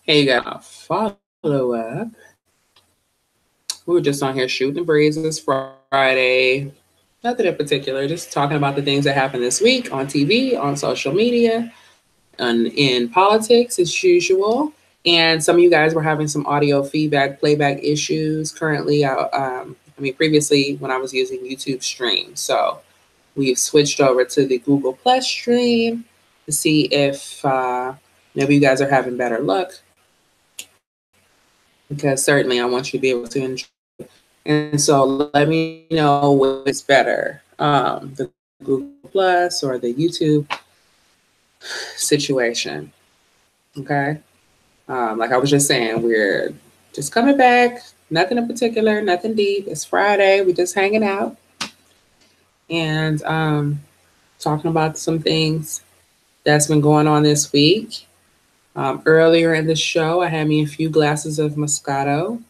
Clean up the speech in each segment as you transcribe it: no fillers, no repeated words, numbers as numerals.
Hey, you got a follow-up. We were just on here shooting the breeze this Friday. Nothing in particular, just talking about the things that happened this week on TV, on social media, and in politics as usual. And some of you guys were having some audio feedback, playback issues currently. Previously when I was using YouTube Stream. So we've switched over to the Google Plus Stream to see if maybe you guys are having better luck. Because certainly I want you to be able to enjoy. And so let me know what's better, the Google Plus or the YouTube situation. Okay. Like I was just saying, we're just coming back. Nothing in particular, nothing deep. It's Friday. We're just hanging out and talking about some things that's been going on this week. Earlier in the show, I had me a few glasses of Moscato.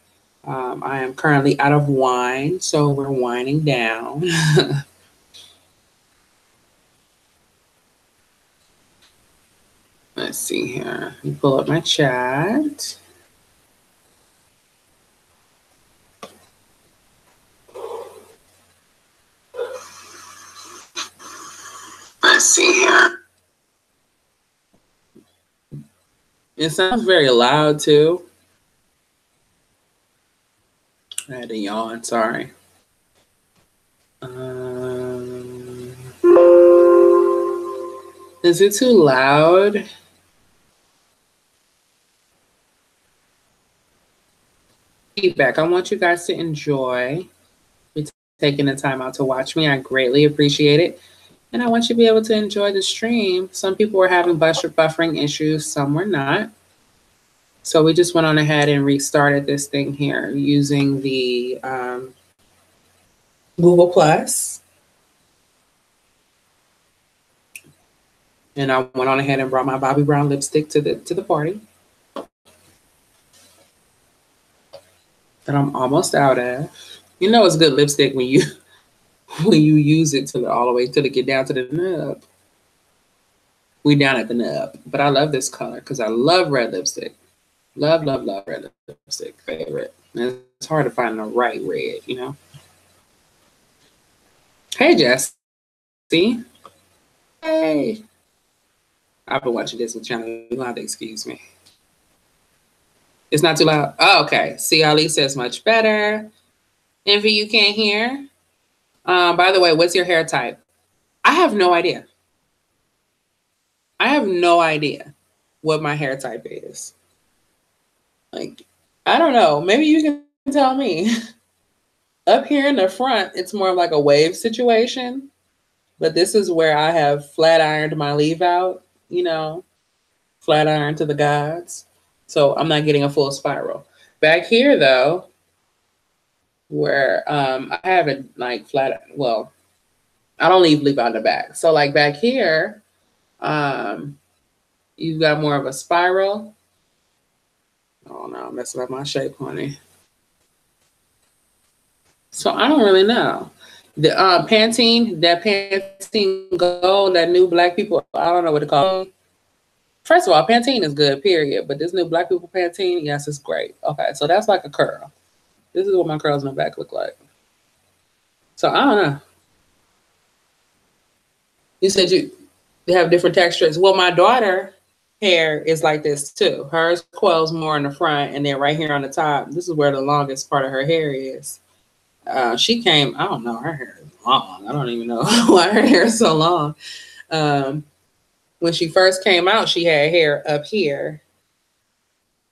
I am currently out of wine, so we're winding down. Let's see here. Let me pull up my chat. Let's see here. It sounds very loud too. I had to yawn, sorry. Is it too loud? Feedback. I want you guys to enjoy taking the time out to watch me. I greatly appreciate it. And I want you to be able to enjoy the stream. Some people were having buffering issues, some were not. So we just went on ahead and restarted this thing here using the Google Plus. And I went on ahead and brought my Bobbi Brown lipstick to the party that I'm almost out of. You know it's good lipstick when you use it to all the way to get down to the nub. We down at the nub, but I love this color because I love red lipstick. Love red lipstick, favorite. And it's hard to find the right red, you know. Hey, Jess. See? Hey. I've been watching this with channel. You'll have to excuse me. It's not too loud. Oh, okay. See, Ali says much better. Envy, you can't hear. By the way, what's your hair type? I have no idea. I have no idea what my hair type is. Like, I don't know. Maybe you can tell me. Up here in the front, it's more like a wave situation. But this is where I have flat ironed my leave out, you know, flat iron to the gods. So I'm not getting a full spiral. Back here, though, where I have it like flat, well, I don't leave out in the back. So like back here, you've got more of a spiral. Oh no, I'm messing up my shape, honey. So I don't really know. The Pantene, that Pantene Gold, that new black people, I don't know what to call it. First of all, Pantene is good, period. But this new black people Pantene, yes, it's great. Okay, so that's like a curl. This is what my curls in the back look like. So I don't know. You said they have different textures. Well, my daughter hair is like this too. Hers coils more in the front, and then right here on the top, this is where the longest part of her hair is. She came, I don't know, her hair is long. I don't even know why her hair is so long. When she first came out, she had hair up here.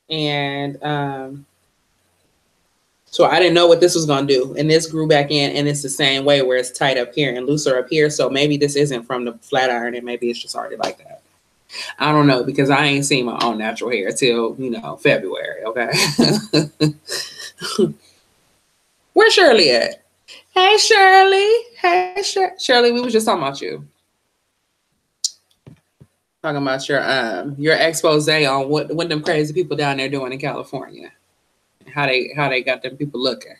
And so I didn't know what this was going to do. And this grew back in, and it's the same way where it's tight up here and looser up here. So maybe this isn't from the flat iron, and maybe it's just already like that. I don't know, because I ain't seen my own natural hair till, February, okay? Where's Shirley at? Hey, Shirley. Hey, Shirley, we was just talking about you. Talking about your expose on what them crazy people down there doing in California. How they got them people looking.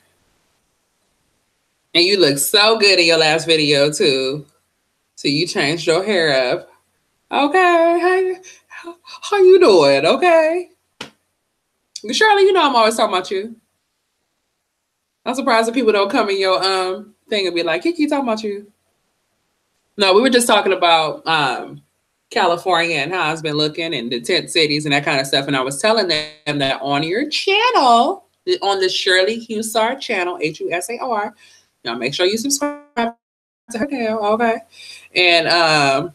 And you look so good in your last video too. So you changed your hair up. Okay, how you doing? Okay. Shirley, you know I'm always talking about you. I'm surprised that people don't come in your thing and be like, Kiki, talking about you. No, we were just talking about California and how it's been looking and the tent cities and that kind of stuff. And I was telling them that on your channel, on the Shirley Husar channel, Husar, y'all make sure you subscribe to her channel, okay? And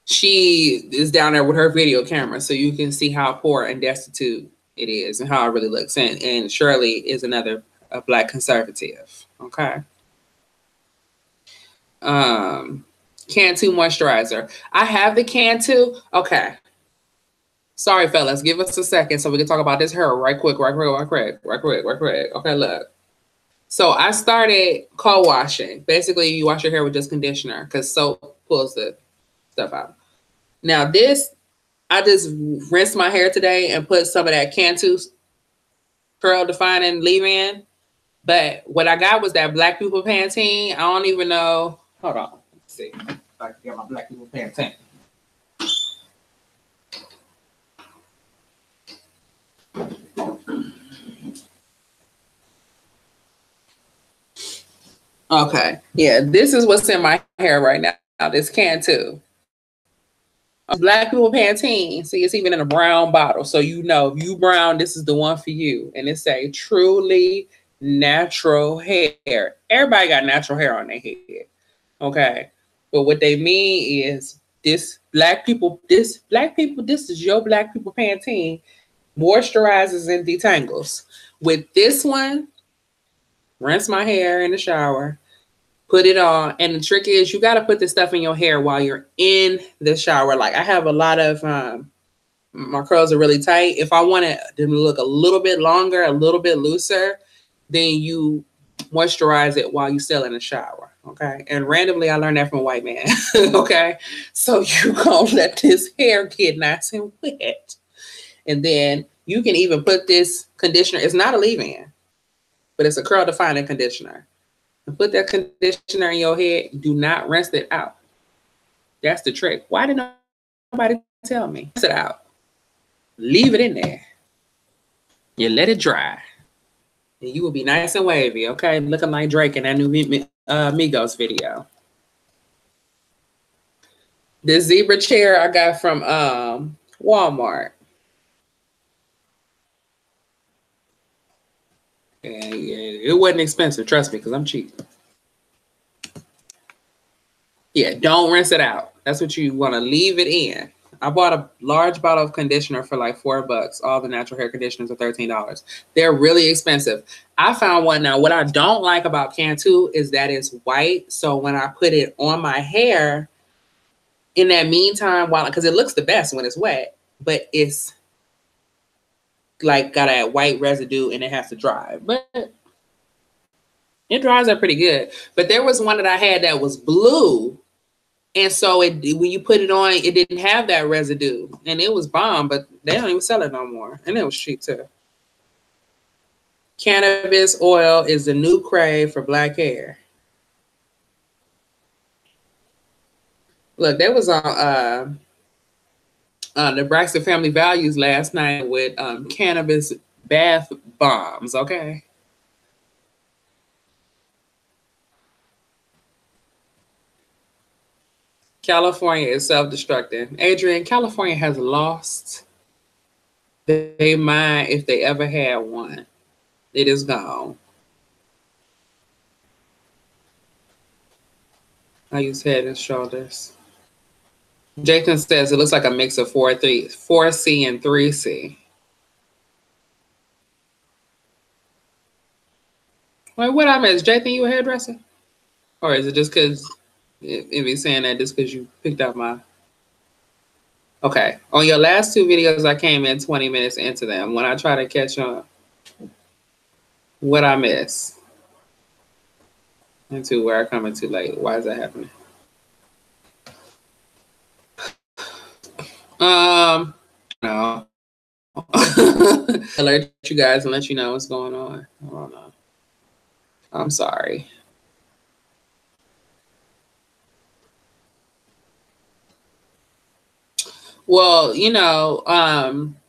she is down there with her video camera, so you can see how poor and destitute it is and how it really looks. And Shirley is another a Black conservative, okay? Cantu moisturizer. I have the Cantu. Okay. Sorry, fellas. Give us a second so we can talk about this hair right quick. Okay, look. So I started co-washing. Basically, you wash your hair with just conditioner because soap pulls the stuff out. Now this, I just rinsed my hair today and put some of that Cantu curl defining leave-in. But what I got was that Black People Pantene. I don't even know. Hold on. Let's see if I can get my Black People Pantene. Okay. Yeah, this is what's in my hair right now. This Cantu. Black People Pantene. See, it's even in a brown bottle. So you know, if you brown, this is the one for you. And it's a truly natural hair. Everybody got natural hair on their head. Okay. But what they mean is this is your Black People Pantene moisturizes and detangles. With this one, rinse my hair in the shower, put it on. And the trick is you got to put this stuff in your hair while you're in the shower. Like I have a lot of, my curls are really tight. If I want them to look a little bit longer, a little bit looser, then you moisturize it while you're still in the shower. Okay. And randomly, I learned that from a white man. Okay. So you gonna let this hair get nice and wet. And then you can even put this conditioner. It's not a leave-in, but it's a curl defining conditioner. And put that conditioner in your head. Do not rinse it out. That's the trick. Why did nobody tell me? Rinse it out. Leave it in there. You let it dry. And you will be nice and wavy, okay? Looking like Drake in that new Migos video. This zebra chair I got from Walmart. And it wasn't expensive, trust me, because I'm cheap. Yeah, don't rinse it out. That's what you want to leave it in. I bought a large bottle of conditioner for like $4. All the natural hair conditioners are $13. They're really expensive. I found one now. What I don't like about Cantu is that it's white. So when I put it on my hair, in that meantime, because it looks the best when it's wet, but it's like got a white residue and it has to dry. But it dries up pretty good. But there was one that I had that was blue. And so when you put it on, it didn't have that residue. And it was bomb, but they don't even sell it no more. And it was cheap too. Cannabis oil is the new crave for Black hair. Look, there was on the Braxton Family Values last night with cannabis bath bombs, okay? California is self-destructing. Adrian, California has lost their mind if they ever had one. It is gone. I use head and shoulders. Jason says it looks like a mix of 4C and 3C. Wait, what I missed? Jathan, you a hairdresser? Or is it just because it be saying that just because you picked out my... Okay. On your last two videos, I came in 20 minutes into them. When I try to catch on, what I miss? Into where I come in too late. Why is that happening? No. Alert you guys and let you know what's going on. I don't know. I'm sorry. Well,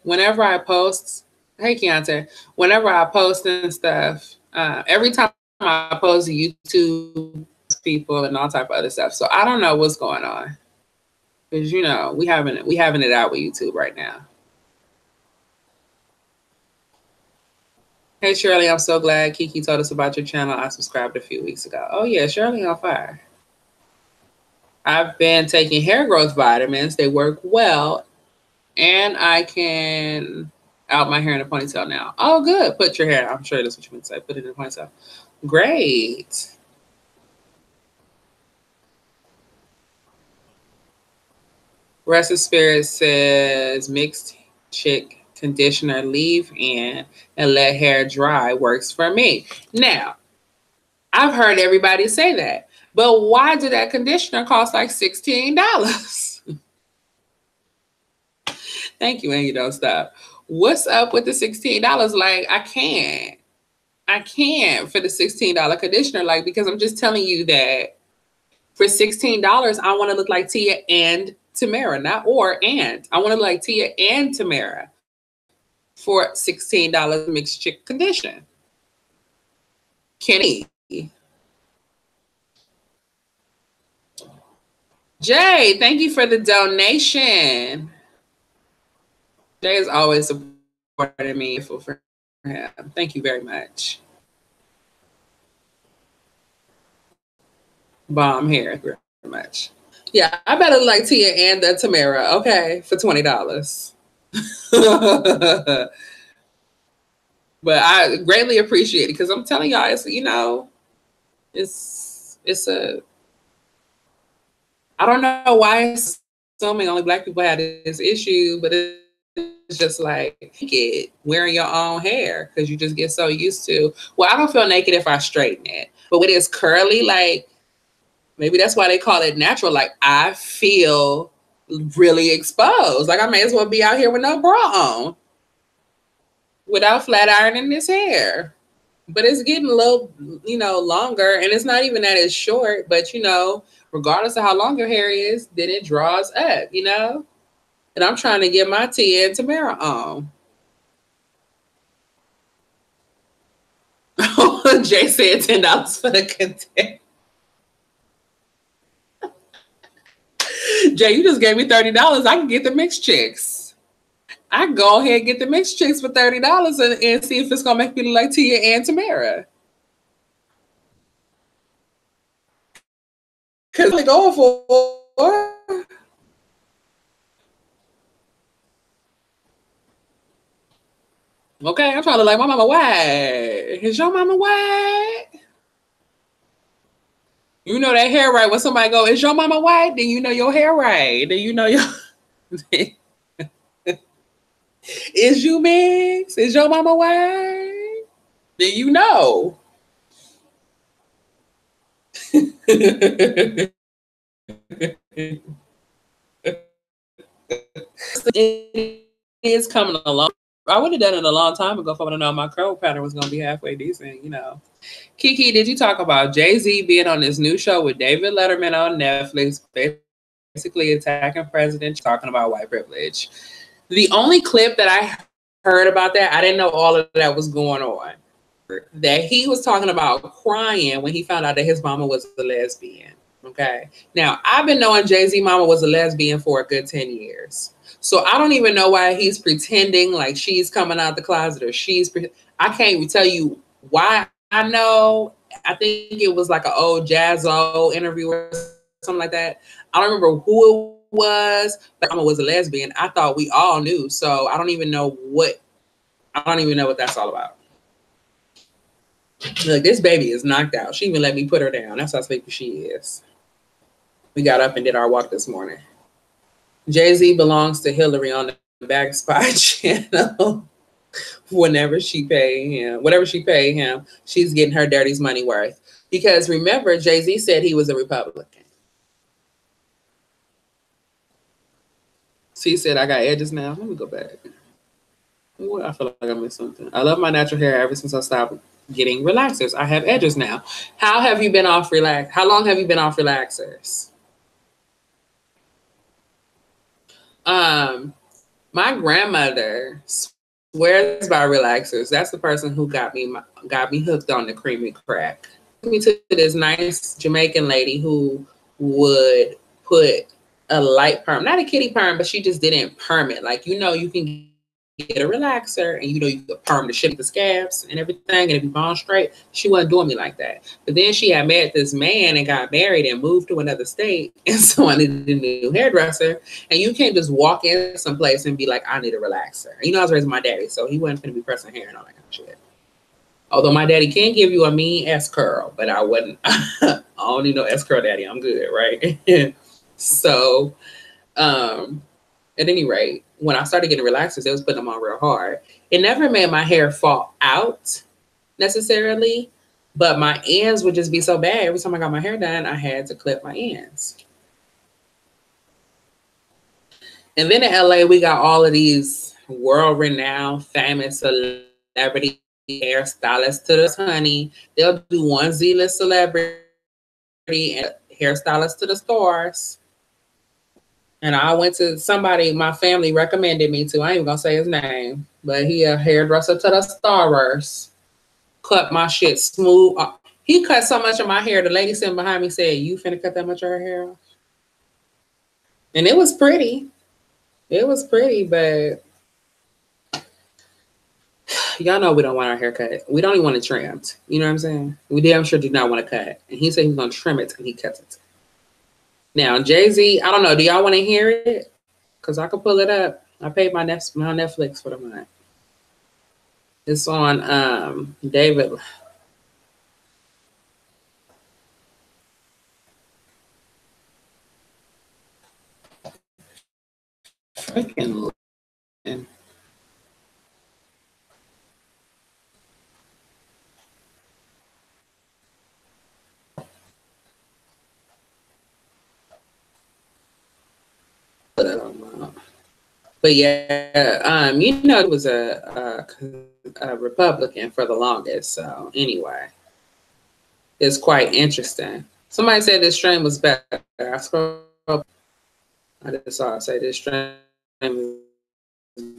whenever I post, hey Keontae, whenever I post and stuff, every time I post to YouTube people and all type of other stuff. So I don't know what's going on. Because we having it out with YouTube right now. Hey Shirley, I'm so glad Kiki told us about your channel. I subscribed a few weeks ago. Oh yeah, Shirley on fire. I've been taking hair growth vitamins. They work well. And I can out my hair in a ponytail now. Oh, good. Put your hair. I'm sure that's what you meant to say. Put it in a ponytail. Great. Rested Spirit says mixed chick conditioner leave in and let hair dry works for me. Now, I've heard everybody say that. But why did that conditioner cost like $16? Thank you, and you don't stop. What's up with the $16? Like, I can't for the $16 conditioner, like, because I'm just telling you that for $16, I want to look like Tia and Tamara, not or and. I want to look like Tia and Tamara for $16 mixed chick conditioner. Kenny. Jay, thank you for the donation. Jay is always supporting me for him. Thank you very much. Bomb hair, very much. Yeah, I better look like Tia and Tamara, okay, for $20. But I greatly appreciate it because I'm telling y'all, it's a. I don't know why assuming only Black people had this issue, but it's just like wearing your own hair because you just get so used to. Well, I don't feel naked if I straighten it, but when it's curly, like maybe that's why they call it natural. Like I feel really exposed. Like I may as well be out here with no bra on, without flat ironing this hair. But it's getting a little, longer, and it's not even that it's short, but regardless of how long your hair is, then it draws up, And I'm trying to get my Tia and Tamara on. Jay said $10 for the content. Jay, you just gave me $30. I can get the mixed chicks. I can go ahead and get the mixed chicks for $30 and see if it's gonna make me look like Tia and Tamara. Cause they're going for. Okay, I'm trying to like my mama white. Is your mama white? You know that hair right. When somebody go, is your mama white? Then you know your hair right. Then you know your. Is you mixed? Is your mama white? Then you know. It is coming along. I would have done it a long time ago if I would have known my curl pattern was going to be halfway decent, Kiki, did you talk about Jay-Z being on this new show with David Letterman on Netflix, basically attacking presidents, talking about white privilege? The only clip that I heard about that, I didn't know all of that was going on. That he was talking about crying when he found out that his mama was a lesbian. Okay. Now, I've been knowing Jay-Z mama was a lesbian for a good 10 years. So I don't even know why he's pretending like she's coming out the closet or I can't even tell you why I know. I think it was like an old Jazzo interview or something like that. I don't remember who it was, but mama was a lesbian. I thought we all knew. So I don't even know what that's all about. Look, this baby is knocked out. She even let me put her down. That's how sleepy she is. We got up and did our walk this morning. Jay-Z belongs to Hillary on the Back Spy channel. Whatever she paid him, she's getting her dirty's money worth. Because remember, Jay-Z said he was a Republican. So he said, I got edges now. Let me go back. Ooh, I feel like I missed something. I love my natural hair ever since I stopped getting relaxers. I have edges now. How long have you been off relaxers? My grandmother swears by relaxers. That's the person who got me hooked on the creamy crack. Took me to this nice Jamaican lady who would put a light perm, not a kitty perm, but she just didn't perm it. Like, you know, you can get a relaxer and you know you could perm the shit, the scabs and everything, and if you bone straight. She wasn't doing me like that. But then she had met this man and got married and moved to another state, and so I needed a new hairdresser. And you can't just walk in someplace and be like, I need a relaxer. You know, I was raised with my daddy, so he wasn't gonna be pressing hair and all that kind of shit. Although my daddy can give you a mean S curl, but I wouldn't. I don't need no S curl daddy. I'm good, right? So, at any rate, when I started getting relaxers, they was putting them on real hard. It never made my hair fall out necessarily, but my ends would just be so bad. Every time I got my hair done, I had to clip my ends. And then in LA, we got all of these world-renowned, famous celebrity hairstylists to the honey. They'll do one Z-list celebrity and hairstylist to the stars. And I went to somebody my family recommended me to. I ain't even gonna say his name, but he a hairdresser to the stars. Cut my shit smooth. He cut so much of my hair. The lady sitting behind me said, "You finna cut that much of her hair off?" And it was pretty. It was pretty, but y'all know we don't want our hair cut. We don't even want it trimmed. You know what I'm saying? We damn sure do not want to cut. And he said he's gonna trim it and he cuts it. Now, Jay-Z, I don't know. Do y'all want to hear it? Because I could pull it up. I paid my Netflix for the month. It's on David. Freaking. But yeah, you know, it was a Republican for the longest. So anyway, it's quite interesting. Somebody said this stream was better. I scrolled up. I just saw it say this stream is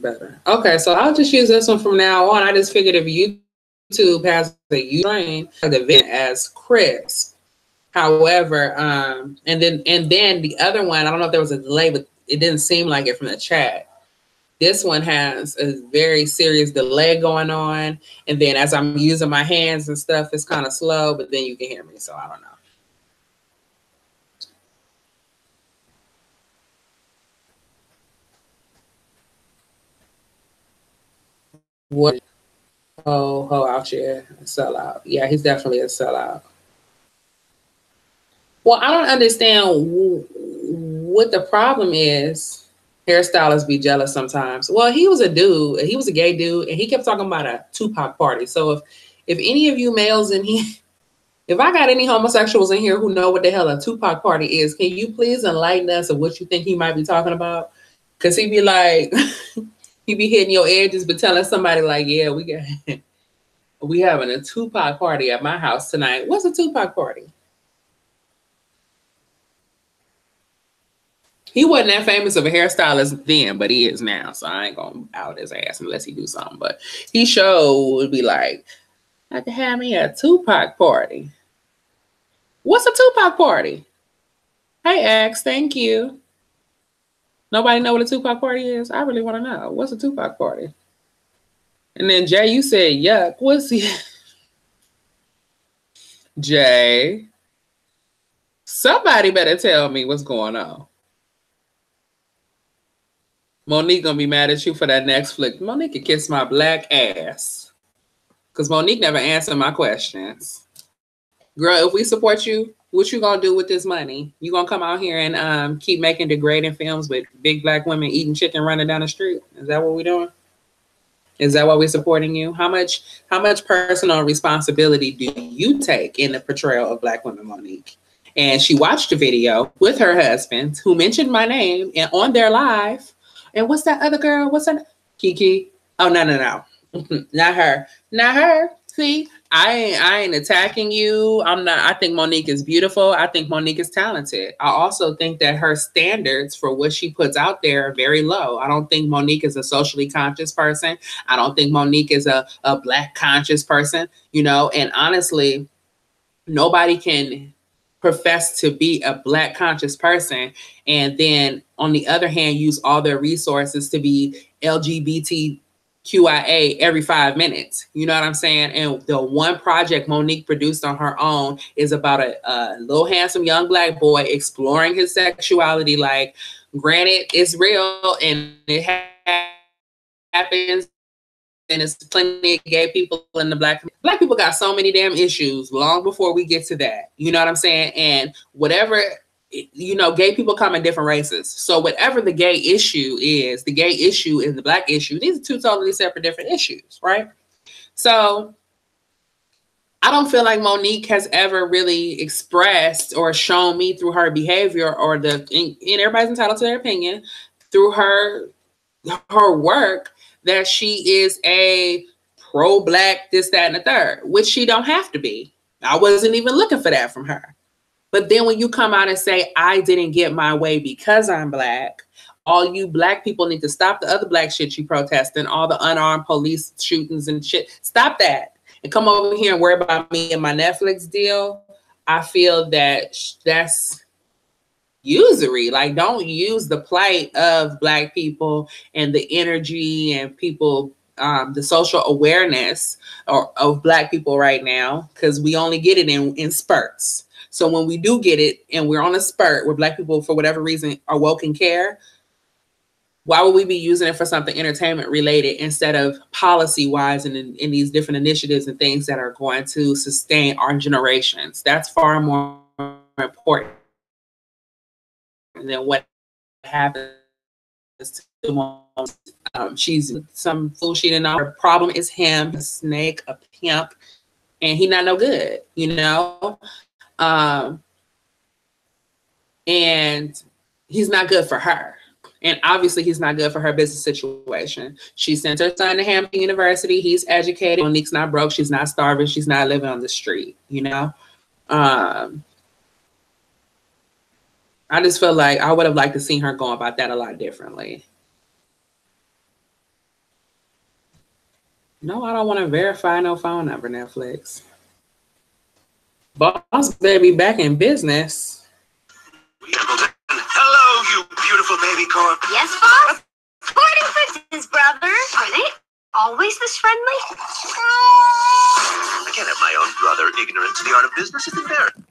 better. Okay, so I'll just use this one from now on. I just figured if YouTube has the stream, the event as Chris. However, and then the other one, I don't know if there was a delay, but it didn't seem like it from the chat. This one has a very serious delay going on. And then as I'm using my hands and stuff, it's kind of slow, but then you can hear me. So I don't know. What? Ho out here, a sellout. Yeah, he's definitely a sellout. Well, I don't understand what the problem is. Hairstylists be jealous sometimes. Well, he was a dude. He was a gay dude, and he kept talking about a Tupac party. So if any of you males in here, if I got any homosexuals in here who know what the hell a Tupac party is, can you please enlighten us of what you think he might be talking about? Because he be like, he be hitting your edges, but telling somebody like, yeah, we having a Tupac party at my house tonight. What's a Tupac party? He wasn't that famous of a hairstylist then, but he is now. So I ain't gonna out his ass unless he do something. But he sure would be like, I could have me a Tupac party. What's a Tupac party? Hey, X, thank you. Nobody know what a Tupac party is? I really want to know. What's a Tupac party? And then Jay, you said, yuck. What's he? Jay, somebody better tell me what's going on. Monique gonna be mad at you for that next flick. Monique can kiss my black ass. Because Monique never answered my questions. Girl, if we support you, what you gonna do with this money? You gonna come out here and keep making degrading films with big black women eating chicken running down the street? Is that what we're doing? Is that why we're supporting you? How much personal responsibility do you take in the portrayal of black women, Monique? And she watched a video with her husband who mentioned my name and on their live. And what's that other girl? What's that? Kiki? Oh, no. Not her. Not her. See, I ain't attacking you. I'm not. I think Monique is beautiful. I think Monique is talented. I also think that her standards for what she puts out there are very low. I don't think Monique is a socially conscious person. I don't think Monique is a Black conscious person, you know, and honestly, nobody can profess to be a Black conscious person and then on the other hand use all their resources to be LGBTQIA every 5 minutes. You know what I'm saying? And the one project Monique produced on her own is about a little handsome young Black boy exploring his sexuality. Like, granted, it's real and it happens. And it's plenty of gay people in the Black people got so many damn issues long before we get to that. You know what I'm saying? And whatever, you know, gay people come in different races. So whatever the gay issue is, the gay issue and the Black issue, these are two totally separate different issues, right? So I don't feel like Monique has ever really expressed or shown me through her behavior or and everybody's entitled to their opinion, through her work, that she is a pro-Black, this, that, and the third, which she don't have to be. I wasn't even looking for that from her. But then when you come out and say, I didn't get my way because I'm Black, all you Black people need to stop the other Black shit you protesting, all the unarmed police shootings and shit. Stop that and come over here and worry about me and my Netflix deal. I feel that that's usury. Like, don't use the plight of Black people and the energy and people, the social awareness of Black people right now, because we only get it in spurts. So when we do get it and we're on a spurt where Black people, for whatever reason, are woke and care, why would we be using it for something entertainment related instead of policy wise and in these different initiatives and things that are going to sustain our generations? That's far more important than what happens to Mom. She's some fool she didn't know. Her problem is him, a snake, a pimp, and he not no good, you know? And he's not good for her. And obviously he's not good for her business situation. She sent her son to Hampton University. He's educated. Monique's not broke. She's not starving. She's not living on the street, you know? I just feel like I would have liked to see her go about that a lot differently. No, I don't want to verify no phone number, Netflix. Boss Baby back in business. Hello, you beautiful baby corn. Yes, boss? Sporting Prince's brothers. Are they always this friendly? I can't have my own brother ignorant to the art of business. It's embarrassing.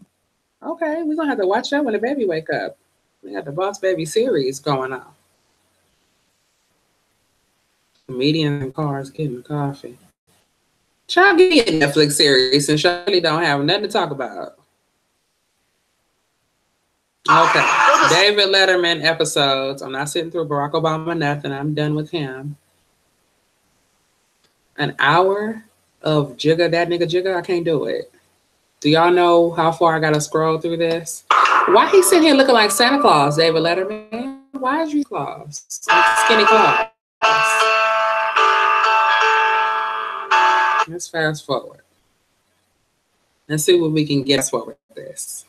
Okay, we're going to have to watch that when the baby wake up. We got the Boss Baby series going on. Comedians in cars getting coffee. Try to get a Netflix series since Shirley don't have nothing to talk about. Okay, David Letterman episodes. I'm not sitting through Barack Obama, nothing. I'm done with him. An hour of Jigga, that nigga Jigga, I can't do it. Do y'all know how far I gotta scroll through this? Why he sitting here looking like Santa Claus, David Letterman? Why is you Claus? Like skinny Claus. Let's fast forward. Let's see what we can get forward with this.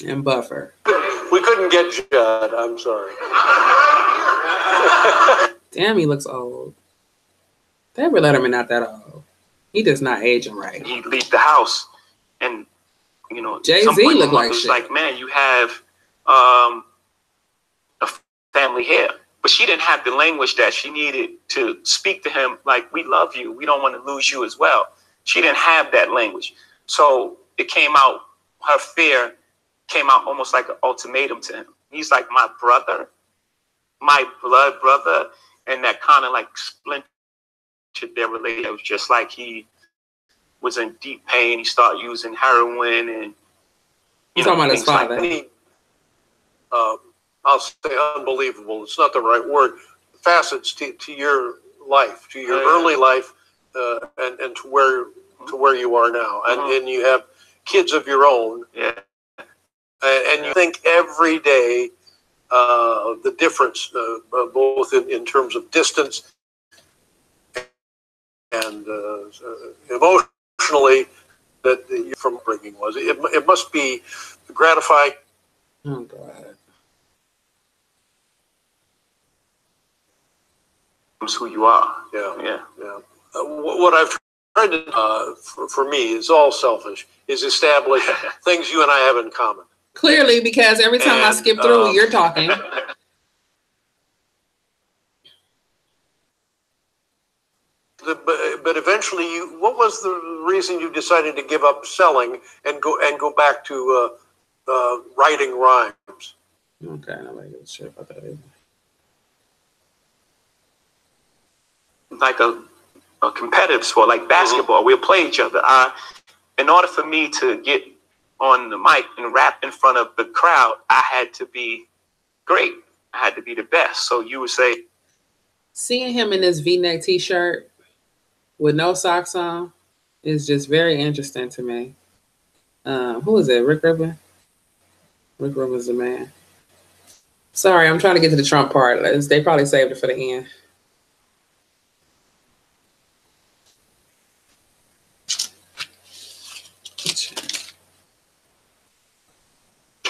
And buffer. We couldn't get Judd, I'm sorry. Damn, he looks old. David Letterman not that old. He does not aging right. He leave the house, and you know, Jay-Z look like shit. Like, man, you have a family here, but she didn't have the language that she needed to speak to him. Like, we love you. We don't want to lose you as well. She didn't have that language, so it came out. Her fear came out almost like an ultimatum to him. He's like, my brother, my blood brother, and that kind of like splintered their relationship. It was just like he was in deep pain. He started using heroin and You're talking about his father. Like I'll say unbelievable. It's not the right word. Facets to your life, to your early life, and to where you are now, and you have kids of your own. Yeah. And you think every day the difference, both in terms of distance and emotionally that your from bringing was. It must be gratifying. Oh God. It's who you are. Yeah. What I've tried to for me is all selfish. Is establish things you and I have in common. Clearly, because every time I skip through, you're talking. But eventually, what was the reason you decided to give up selling and go back to writing rhymes? Okay, nobody gives a shit about that either. Like a competitive sport, like basketball. We'll play each other. In order for me to get on the mic and rap in front of the crowd, I had to be great. I had to be the best. So you would say, seeing him in this V-neck T-shirt with no socks on is just very interesting to me. Who is it? Rick Rubin? Rick Rubin's the man. Sorry, I'm trying to get to the Trump part. They probably saved it for the end.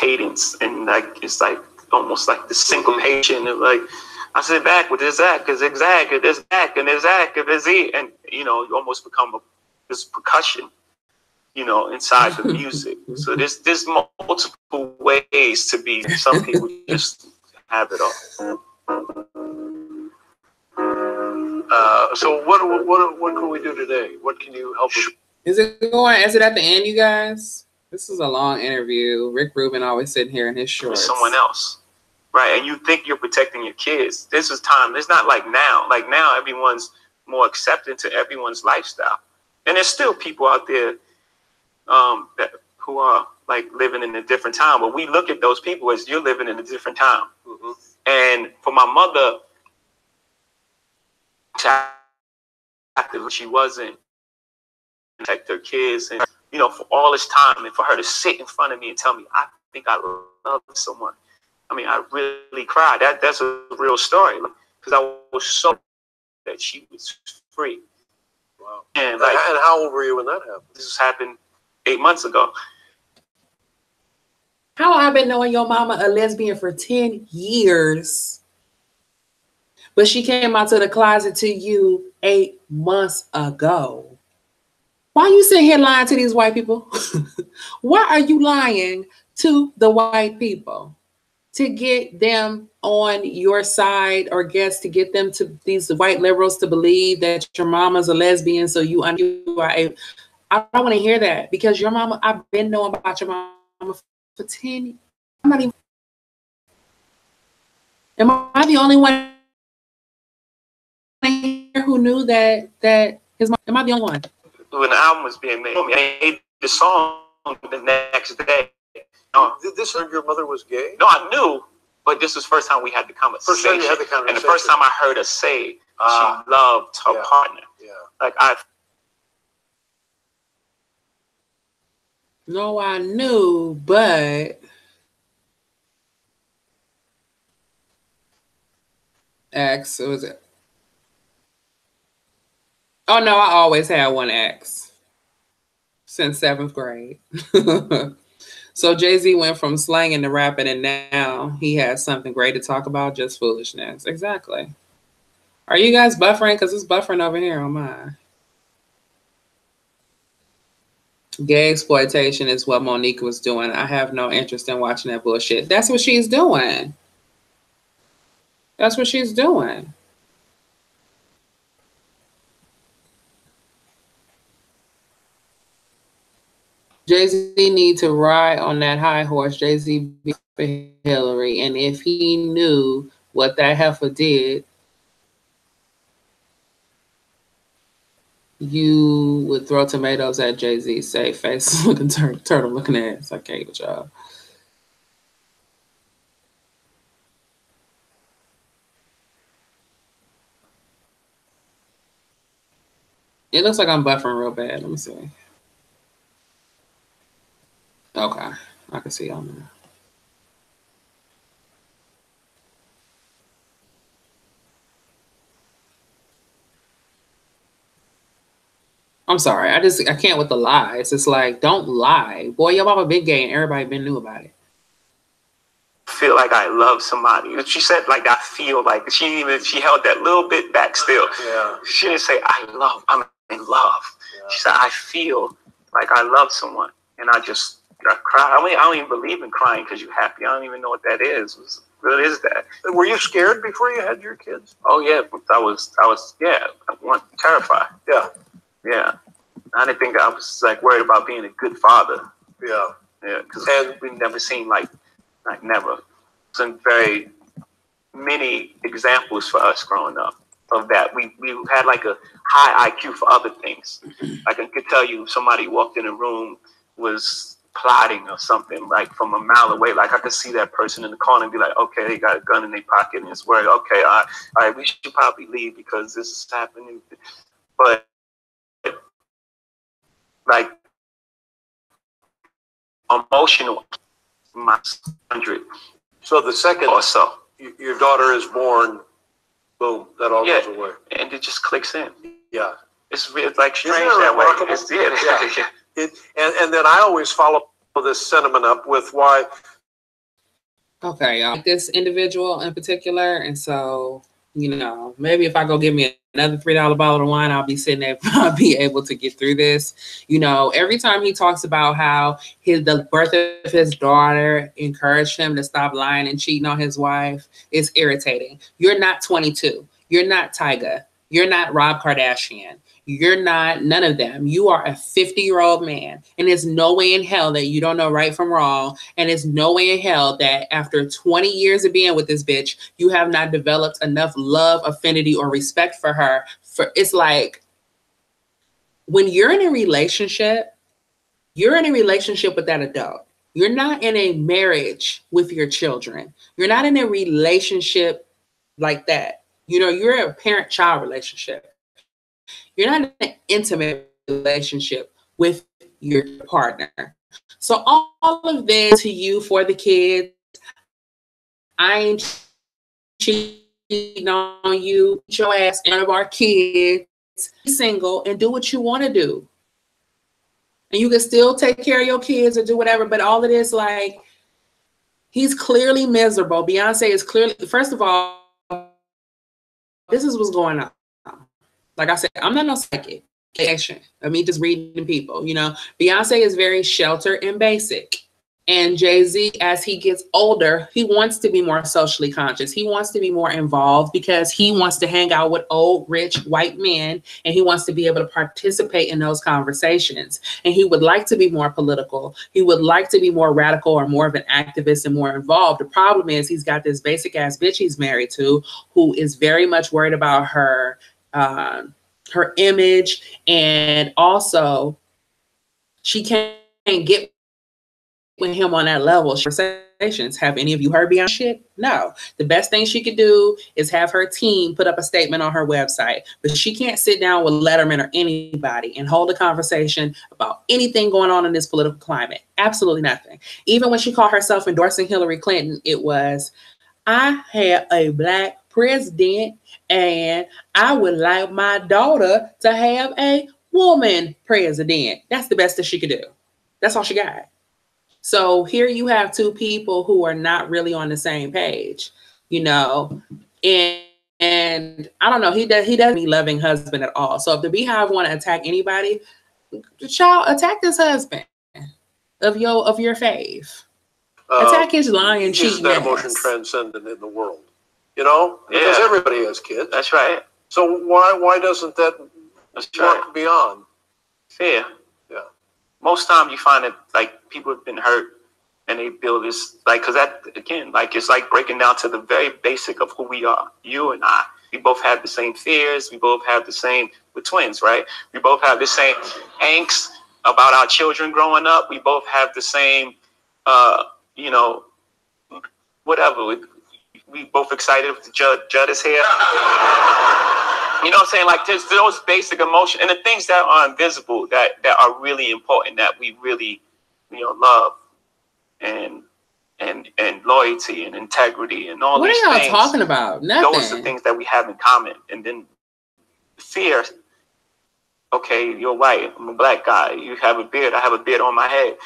cadence, and like it's like almost like the syncopation of like I sit back with this act, because zigzag, and this act, and this act, and this E, and you almost become this percussion, inside the music. So there's multiple ways to be. Some people just have it all. So what can we do today? What can you help us? Is it at the end, you guys? This is a long interview. Rick Rubin always sitting here in his shorts. Someone else. Right, and you think you're protecting your kids. This is time. It's not like now. Like now, everyone's more accepting to everyone's lifestyle. And there's still people out there who are like living in a different time. But we look at those people as you're living in a different time. Mm-hmm. And for my mother, she wasn't protect her kids, and for all this time, and for her to sit in front of me and tell me, I think I love someone. I mean, I really cried. That's a real story, because I was so that she was free. Wow. And how old were you when that happened? This happened 8 months ago. How I've been knowing your mama a lesbian for 10 years, but she came out to the closet to you 8 months ago. Why are you sitting here lying to these white people? Why are you lying to the white people? To get them on your side, or to get them to these white liberals to believe that your mama's a lesbian, so you are a. I don't want to hear that, because your mama, I've been knowing about your mama for 10 years. I'm not even. Am I the only one here who knew that his mom? Am I the only one? When the album was being made, I made the song the next day. Did this mean your mother was gay? No, I knew, but this was the first time we had the conversation. First time you had the conversation. And the first time I heard her say she loved her partner. Yeah. Like No, I knew, but ex, what was it? Oh no, I always had one ex since 7th grade. So Jay-Z went from slanging to rapping, and now he has something great to talk about, just foolishness. Exactly. Are you guys buffering? Because it's buffering over here on mine. Gay exploitation is what Monique was doing. I have no interest in watching that bullshit. That's what she's doing. That's what she's doing. Jay-Z need to ride on that high horse. Jay-Z beat for Hillary. And if he knew what that heifer did, you would throw tomatoes at Jay-Z. Say face looking turtle looking ass. I can't with y'all. It looks like I'm buffering real bad. Let me see. Okay, I can see on there. I'm sorry. I can't with the lies. It's like, don't lie. Boy, your mama been gay and everybody been knew about it. Feel like I love somebody. She said like I feel like she held that little bit back still. Yeah. She didn't say I'm in love. Yeah. She said I feel like I love someone, and I cried. I don't even believe in crying because you're happy. I don't even know what that is. What is that? Were you scared before you had your kids? Oh yeah, I was terrified. Yeah. I didn't think I was like worried about being a good father. Yeah, because we've never seen like never. Some very many examples for us growing up of that. We had like a high IQ for other things. Like I could tell you, somebody walked in a room was plotting or something like from a mile away. Like I could see that person in the corner and be like, okay, they got a gun in their pocket and it's worried. Okay, all right, we should probably leave because this is happening. But like emotional, 100. So the second or so your daughter is born, boom, that all goes away, and it just clicks in. Yeah, it's like strange that way. And then I always follow this sentiment up with why. Okay, this individual in particular, and so maybe if I go get me another $3 bottle of wine, I'll be sitting there. I'll be able to get through this. Every time he talks about how the birth of his daughter encouraged him to stop lying and cheating on his wife, it's irritating. You're not 22. You're not Tyga. You're not Rob Kardashian. You're not none of them. You are a 50-year-old man. And there's no way in hell that you don't know right from wrong. And there's no way in hell that after 20 years of being with this bitch, you have not developed enough love, affinity, or respect for her. It's like when you're in a relationship with that adult. You're not in a marriage with your children. You're not in a relationship like that. You're a parent-child relationship. You're not in an intimate relationship with your partner. So all of this to you for the kids, I ain't cheating on you, your ass, none of our kids, be single and do what you want to do. And you can still take care of your kids or do whatever, but all of this, like, he's clearly miserable. Beyonce is clearly, first of all, this is what's going on. Like I said, I'm not no psychic. I mean, just reading people, Beyonce is very sheltered and basic. And Jay-Z, as he gets older, he wants to be more socially conscious. He wants to be more involved because he wants to hang out with old, rich, white men, and he wants to be able to participate in those conversations. And he would like to be more political. He would like to be more radical or more of an activist and more involved. The problem is he's got this basic ass bitch he's married to who is very much worried about her image, and also she can't get with him on that level. Conversations. Have any of you heard Beyonce shit? No. The best thing she could do is have her team put up a statement on her website, but she can't sit down with Letterman or anybody and hold a conversation about anything going on in this political climate. Absolutely nothing. Even when she called herself endorsing Hillary Clinton, it was, I had a black president and I would like my daughter to have a woman president. That's the best that she could do. That's all she got. So here you have two people who are not really on the same page, and I don't know, he doesn't be loving husband at all. So if the Beehive want to attack anybody, child, attack this husband of your fave. Attack his lying, cheating. That emotion transcendent in the world, because everybody has kids. That's right. So why doesn't that work beyond fear? Yeah. Most times you find that like people have been hurt and they build this because that again, it's like breaking down to the very basic of who we are. You and I, we both have the same fears. We both have the same. We're twins, right? We both have the same angst about our children growing up. We both have the same, whatever. We both excited if Judd is here. You know what I'm saying? Like there's those basic emotions and the things that are invisible that are really important that we really, love and loyalty and integrity and all these things. What are y'all talking about? Nothing. Those are things that we have in common. And then fear Okay, you're white. I'm a black guy. You have a beard. I have a beard on my head.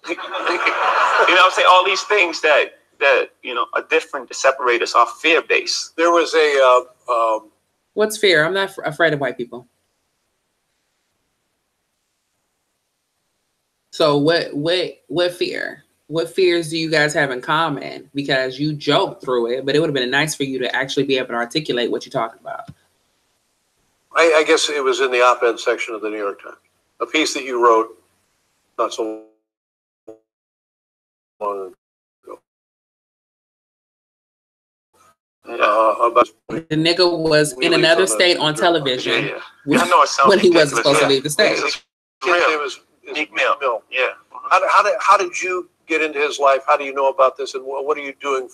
You know what I'm saying? All these things that are different to separate us are fear based. There was a What's fear? I'm not afraid of white people. So what fear? What fears do you guys have in common? Because you joked through it, but it would have been nice for you to actually be able to articulate what you're talking about. I guess it was in the op-ed section of the New York Times, a piece that you wrote not so long ago. About the nigga was in another state on television Yeah. I know it sounds when he wasn't ridiculous, supposed to leave the state. His name is Meek Mill. Yeah. How did you get into his life? How do you know about this? And what are you doing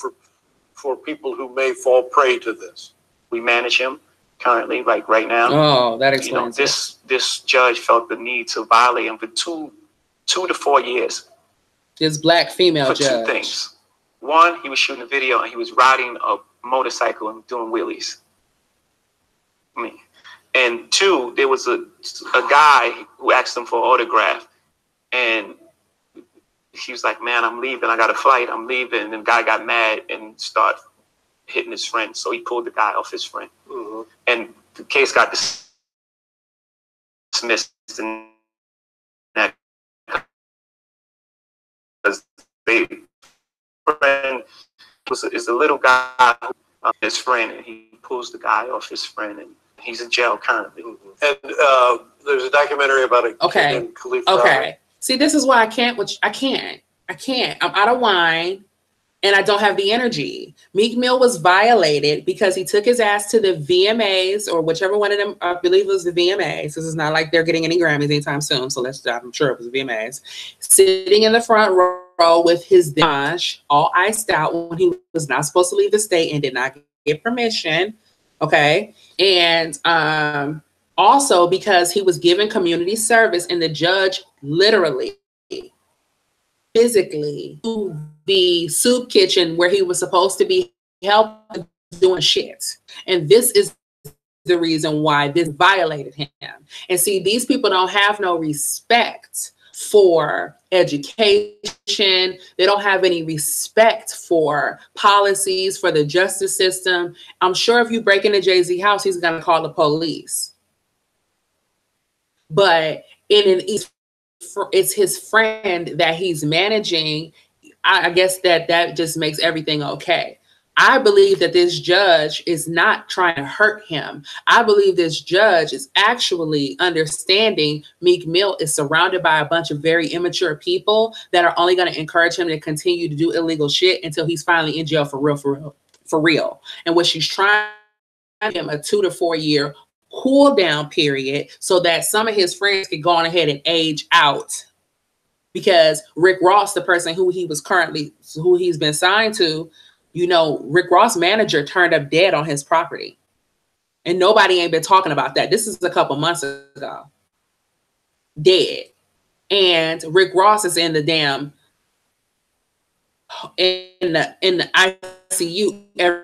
for people who may fall prey to this? We manage him currently, like right now. Oh, that explains this judge felt the need to violate him for 2 to 4 years. This black female for judge. 2 things. One, he was shooting a video and he was riding a motorcycle and doing wheelies. And 2, there was a guy who asked him for an autograph, and he was like, "Man, I'm leaving. I got a flight. I'm leaving." And the guy got mad and started hitting his friend, so he pulled the guy off his friend. Mm-hmm. And the case got dismissed. And that because the friend is a little guy, his friend, and he pulls the guy off his friend, and he's in jail currently. And there's a documentary about it. Okay. Okay. See, this is why I can't. I can't. I'm out of wine, and I don't have the energy. Meek Mill was violated because he took his ass to the VMAs, or whichever one of them. I believe it was the VMAs. This is not like they're getting any Grammys anytime soon. So I'm sure it was the VMAs. Sitting in the front row with his Dodge all iced out when he was not supposed to leave the state and did not get permission. Okay. And also because he was given community service, and the judge literally, physically, to the soup kitchen where he was supposed to be helping doing shit. And this is the reason why this violated him. And see, these people don't have no respect for education. They don't have any respect for policies, for the justice system. I'm sure if you break into Jay-Z house, he's going to call the police. But it's his friend that he's managing. I guess that just makes everything okay. I believe that this judge is not trying to hurt him. I believe this judge is actually understanding Meek Mill is surrounded by a bunch of very immature people that are only going to encourage him to continue to do illegal shit until he's finally in jail for real. And what she's trying to give him a 2 to 4 year cool down period so that some of his friends could go on ahead and age out. Because Rick Ross, the person who he's been signed to, Rick Ross' manager turned up dead on his property. And nobody ain't been talking about that. This is a couple months ago. Dead. And Rick Ross is in the ICU.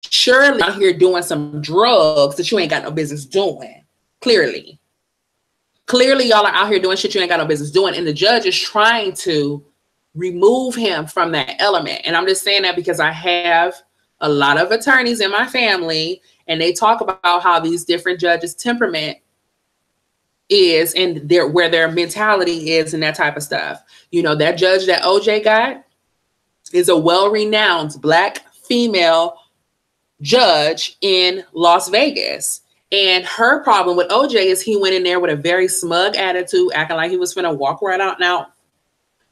Surely out here doing some drugs that you ain't got no business doing. Clearly, y'all are out here doing shit you ain't got no business doing. And the judge is trying to remove him from that element. And I'm just saying that because I have a lot of attorneys in my family, and they talk about how these different judges' temperament is and where their mentality is and that type of stuff. That judge that OJ got is a well-renowned black female judge in Las Vegas. And her problem with OJ is he went in there with a very smug attitude, acting like he was finna walk right out. Now,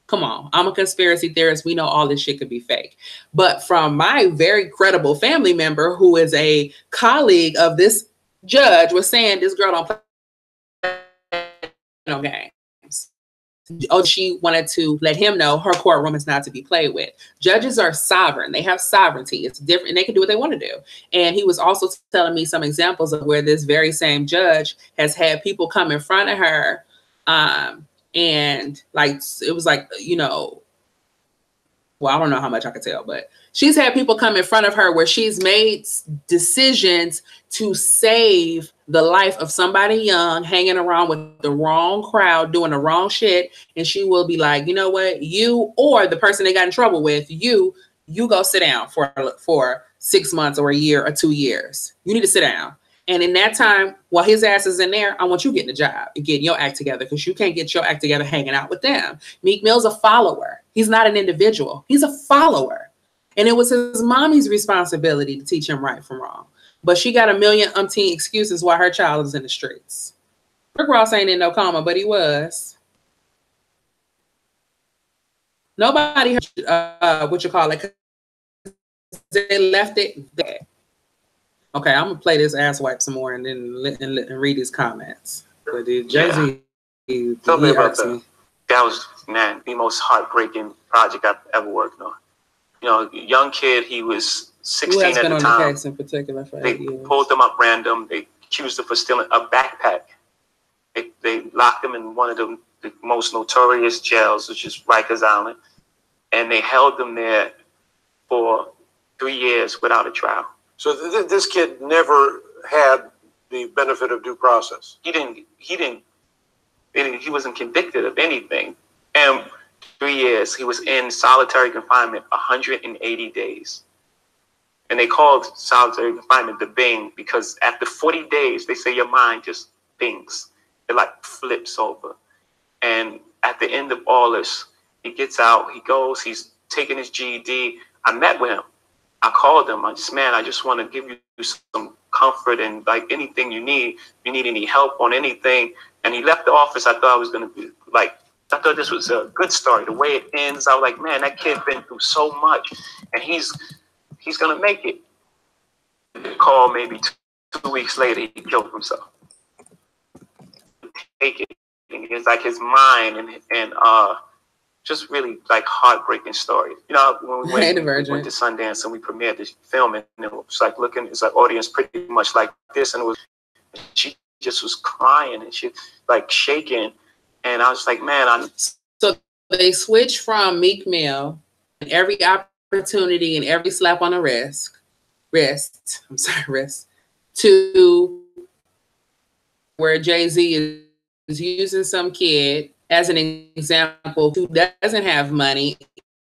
come on, I'm a conspiracy theorist. We know all this shit could be fake. But from my very credible family member who is a colleague of this judge was saying this girl don't play no games. Oh, she wanted to let him know her courtroom is not to be played with. Judges are sovereign. They have sovereignty. It's different. And they can do what they want to do. And he was also telling me some examples of where this very same judge has had people come in front of her. And like, it was like, well, I don't know how much I could tell, but she's had people come in front of her where she's made decisions to save the life of somebody young hanging around with the wrong crowd, doing the wrong shit. And she will be like, you know what, you or the person they got in trouble with, you go sit down for 6 months or a year or 2 years. You need to sit down. And in that time, while his ass is in there, I want you getting a job and getting your act together, because you can't get your act together hanging out with them. Meek Mill's a follower. He's not an individual. He's a follower. And it was his mommy's responsibility to teach him right from wrong. But she got a million umpteen excuses why her child is in the streets. Rick Ross ain't in no coma, but he was. Nobody heard what you call it. They left it there. Okay, I'm gonna play this ass wipe some more and then read his comments. But Jay-Z, Tell me about that. That was, man, the most heartbreaking project I've ever worked on. You know, young kid, he was 16 Who has at been the on time. the case in particular for They 8 years? pulled him up random. They accused him for stealing a backpack. They locked him in one of the most notorious jails, which is Rikers Island, and they held him there for 3 years without a trial. So this kid never had the benefit of due process. He wasn't convicted of anything. And 3 years, he was in solitary confinement 180 days. And they called solitary confinement the bing, because after 40 days, they say your mind just bings. It like flips over. And at the end of all this, he gets out, he goes, he's taking his GED. I met with him. I called him. I just want to give you some comfort and like anything you need. If you need any help on anything. And he left the office. I thought I was going to be like, I thought this was a good story. The way it ends, I was like, man, that kid been through so much, and he's going to make it. Call maybe 2 weeks later, he killed himself. Take it. It's like his mind and just really like heartbreaking story. You know, when we went to Sundance and we premiered this film, and it was like it's like audience pretty much like this, and she just was crying and she like shaking, and I was like, man, So they switched from Meek Mill and every opportunity and every slap on the wrist, to where Jay-Z is using some kid as an example who doesn't have money,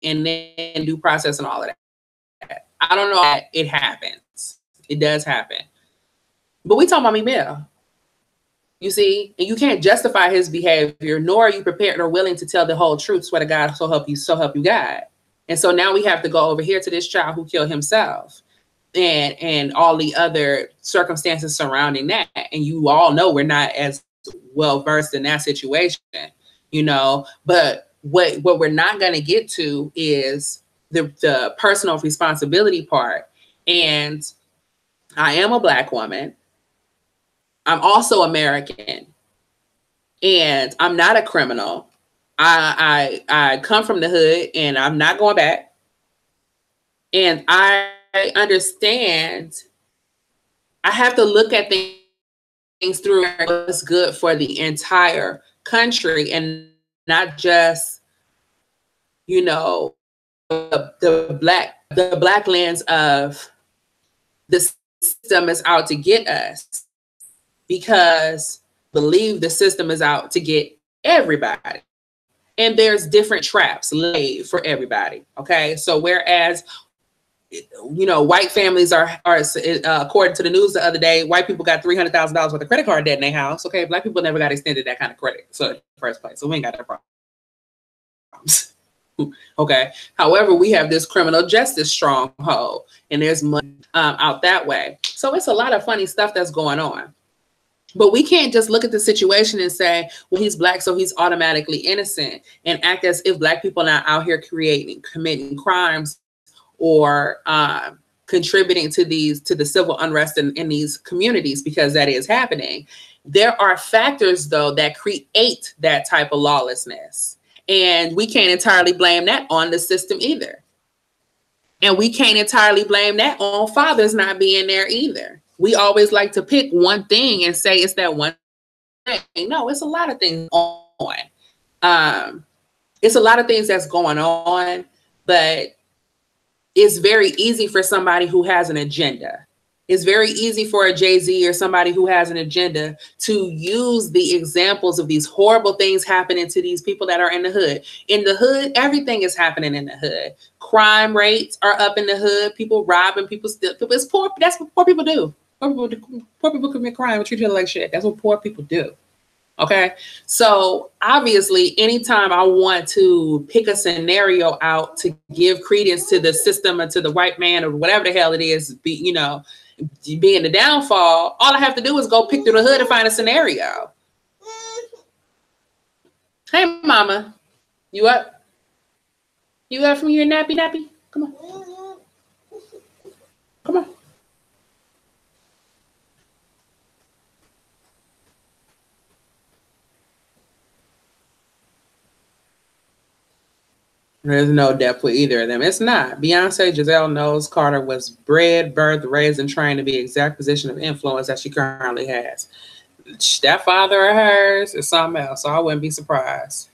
and then due process and all of that. I don't know that it happens. It does happen. But we talking about Meek Mill. You see, and you can't justify his behavior, nor are you prepared or willing to tell the whole truth. Swear to God, so help you God. And so now we have to go over here to this child who killed himself and all the other circumstances surrounding that. And you all know we're not as well versed in that situation, you know, but what we're not going to get to is the personal responsibility part. And I am a Black woman. I'm also American, and I'm not a criminal. I come from the hood, and I'm not going back. And I understand I have to look at things through what's good for the entire country, and not just, you know, the black lens of the system is out to get us. Because believe the system is out to get everybody. And there's different traps laid for everybody. Okay. So whereas, you know, white families are according to the news the other day, white people got $300,000 worth of credit card debt in their house. Okay. Black people never got extended that kind of credit. So in the first place. So we ain't got that problems. Okay. However, we have this criminal justice stronghold, and there's money out that way. So it's a lot of funny stuff that's going on. But we can't just look at the situation and say, well, he's Black, so he's automatically innocent, and act as if Black people are not out here committing crimes or contributing to the civil unrest in these communities, because that is happening. There are factors, though, that create that type of lawlessness. And we can't entirely blame that on the system either. And we can't entirely blame that on fathers not being there either. We always like to pick one thing and say it's that one thing. No, it's a lot of things on. It's a lot of things that's going on, but it's very easy for somebody who has an agenda. It's very easy for a Jay-Z or somebody who has an agenda to use the examples of these horrible things happening to these people that are in the hood. In the hood, everything is happening in the hood. Crime rates are up in the hood. People robbing, people steal. It's poor. That's what poor people do. Poor people commit crime and treat each other like shit. That's what poor people do. Okay. So obviously, anytime I want to pick a scenario out to give credence to the system or to the white man or whatever the hell it is, being the downfall, all I have to do is go pick through the hood and find a scenario. Hey, mama, you up? You up from your nappy? Come on. Come on. There's no depth with either of them. It's not. Beyonce Giselle Knowles Carter was bred, birthed, raised, and trained to be the exact position of influence that she currently has. That father of hers is something else, so I wouldn't be surprised.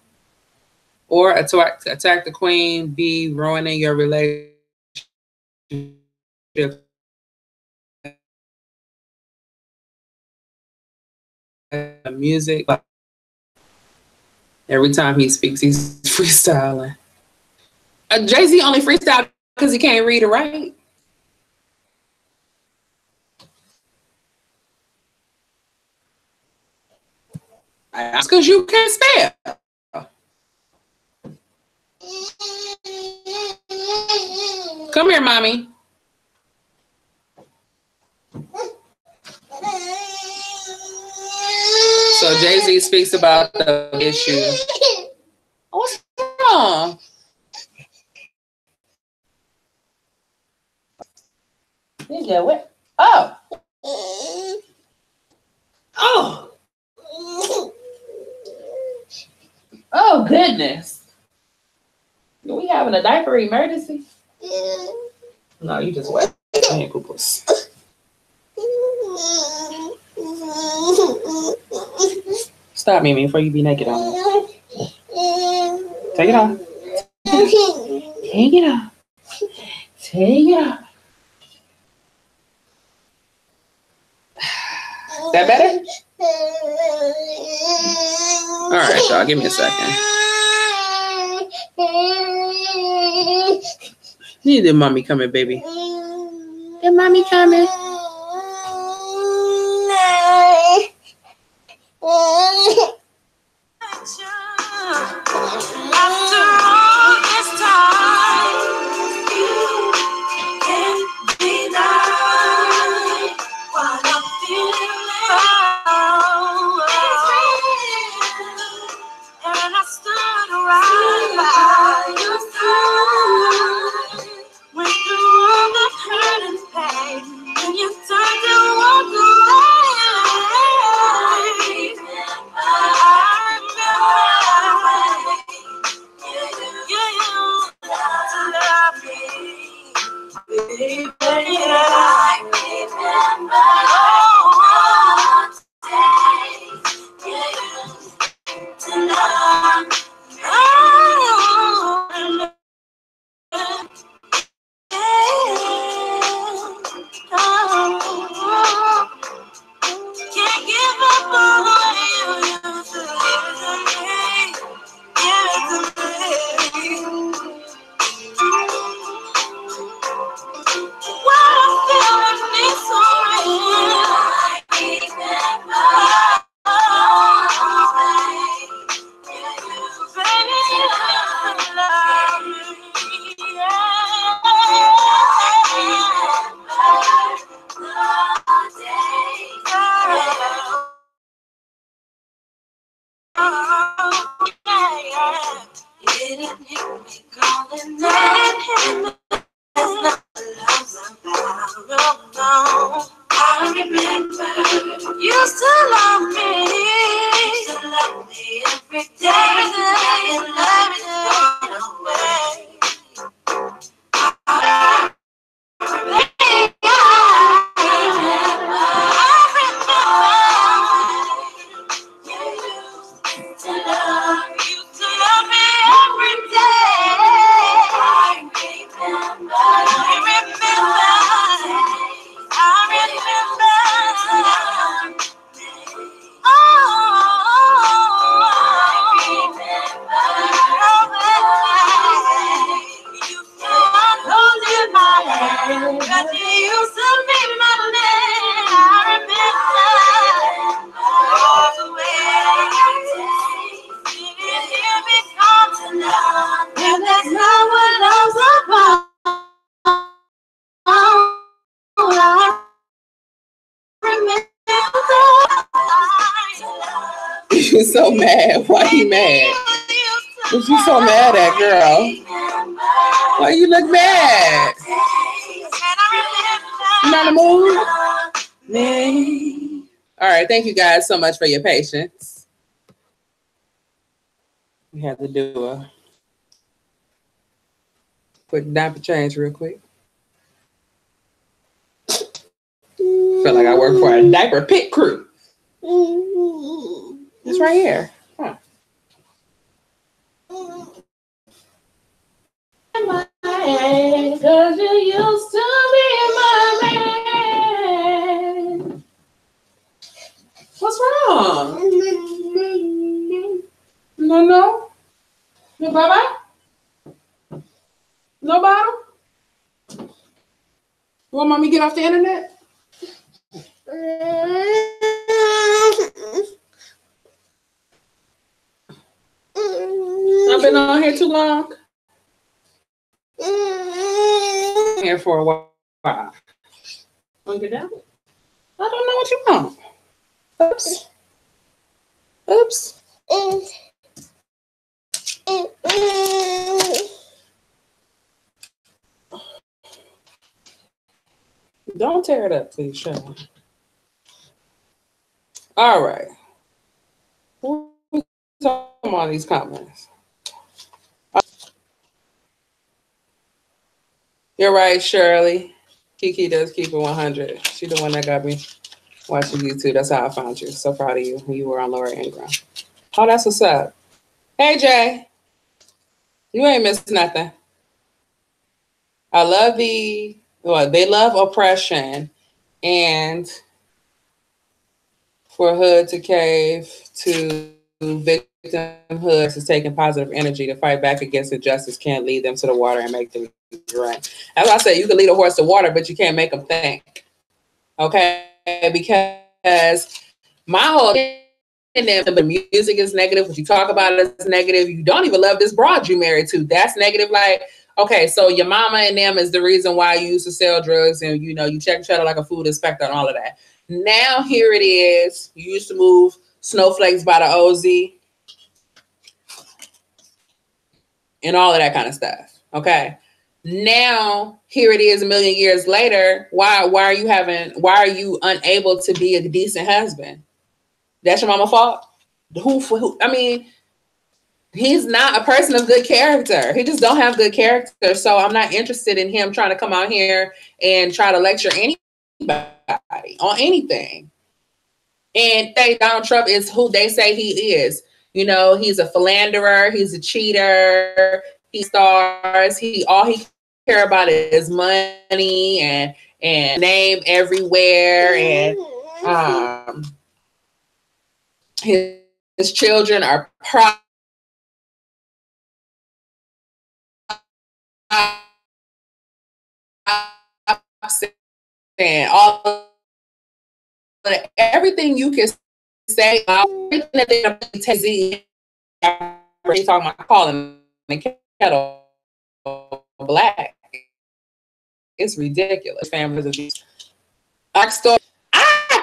Or attack the queen, be ruining your relationship. Music. Every time he speaks, he's freestyling. Jay-Z only freestyle because he can't read or write. That's because you can't spell. Come here, mommy. So Jay-Z speaks about the issue. What's wrong? You get what? Oh. Oh. Oh, goodness. Are we having a diaper emergency? No, you just wet. Poo-poos. Stop, Mimi, before you be naked on me. Take it off. Take it off. Take it off. Is that better? All right, y'all, give me a second. Need the mommy coming, baby. The mommy coming. so mad. Why you mad? What you so mad at, girl? Why you look mad? You not in the mood? Man. All right, thank you guys so much for your patience. We have to do a quick diaper change real quick. Feel like I work for a diaper pit crew. It's right here. Huh. Cause you used to be my man. What's wrong? No. No baba? No bottle? You want mommy to get off the internet? I've been on here too long. Here for a while. Want to get down? I don't know what you want. Oops. Don't tear it up, please, Sean. All right. Who talking about these comments? You're right, Shirley. Kiki does keep it 100. She's the one that got me watching YouTube. That's how I found you. So proud of you. You were on Lower Ingram. Oh, that's what's up. Hey, Jay. You ain't missed nothing. I love they love oppression, and for hood to cave to victimhood is taking positive energy to fight back against injustice can't lead them to the water and make them drink. That's why I say you can lead a horse to water, but you can't make them think. Okay? Because my whole thing, the music is negative. What you talk about is negative. You don't even love this broad you married to. That's negative. Like, okay, so your mama and them is the reason why you used to sell drugs and, you check each other like a food inspector and all of that. Now here it is. You used to move snowflakes by the OZ and all of that kind of stuff. Okay. Now here it is a million years later. Why are you unable to be a decent husband? That's your mama's fault? Who? I mean, he's not a person of good character. He just don't have good character. So I'm not interested in him trying to come out here and try to lecture anybody on anything. And Donald Trump is who they say he is. He's a philanderer. He's a cheater. He stars. All he care about is money and name everywhere. And his children are proud. And everything you can say, everything that they talking about calling the kettle black. It's ridiculous. Families of these. I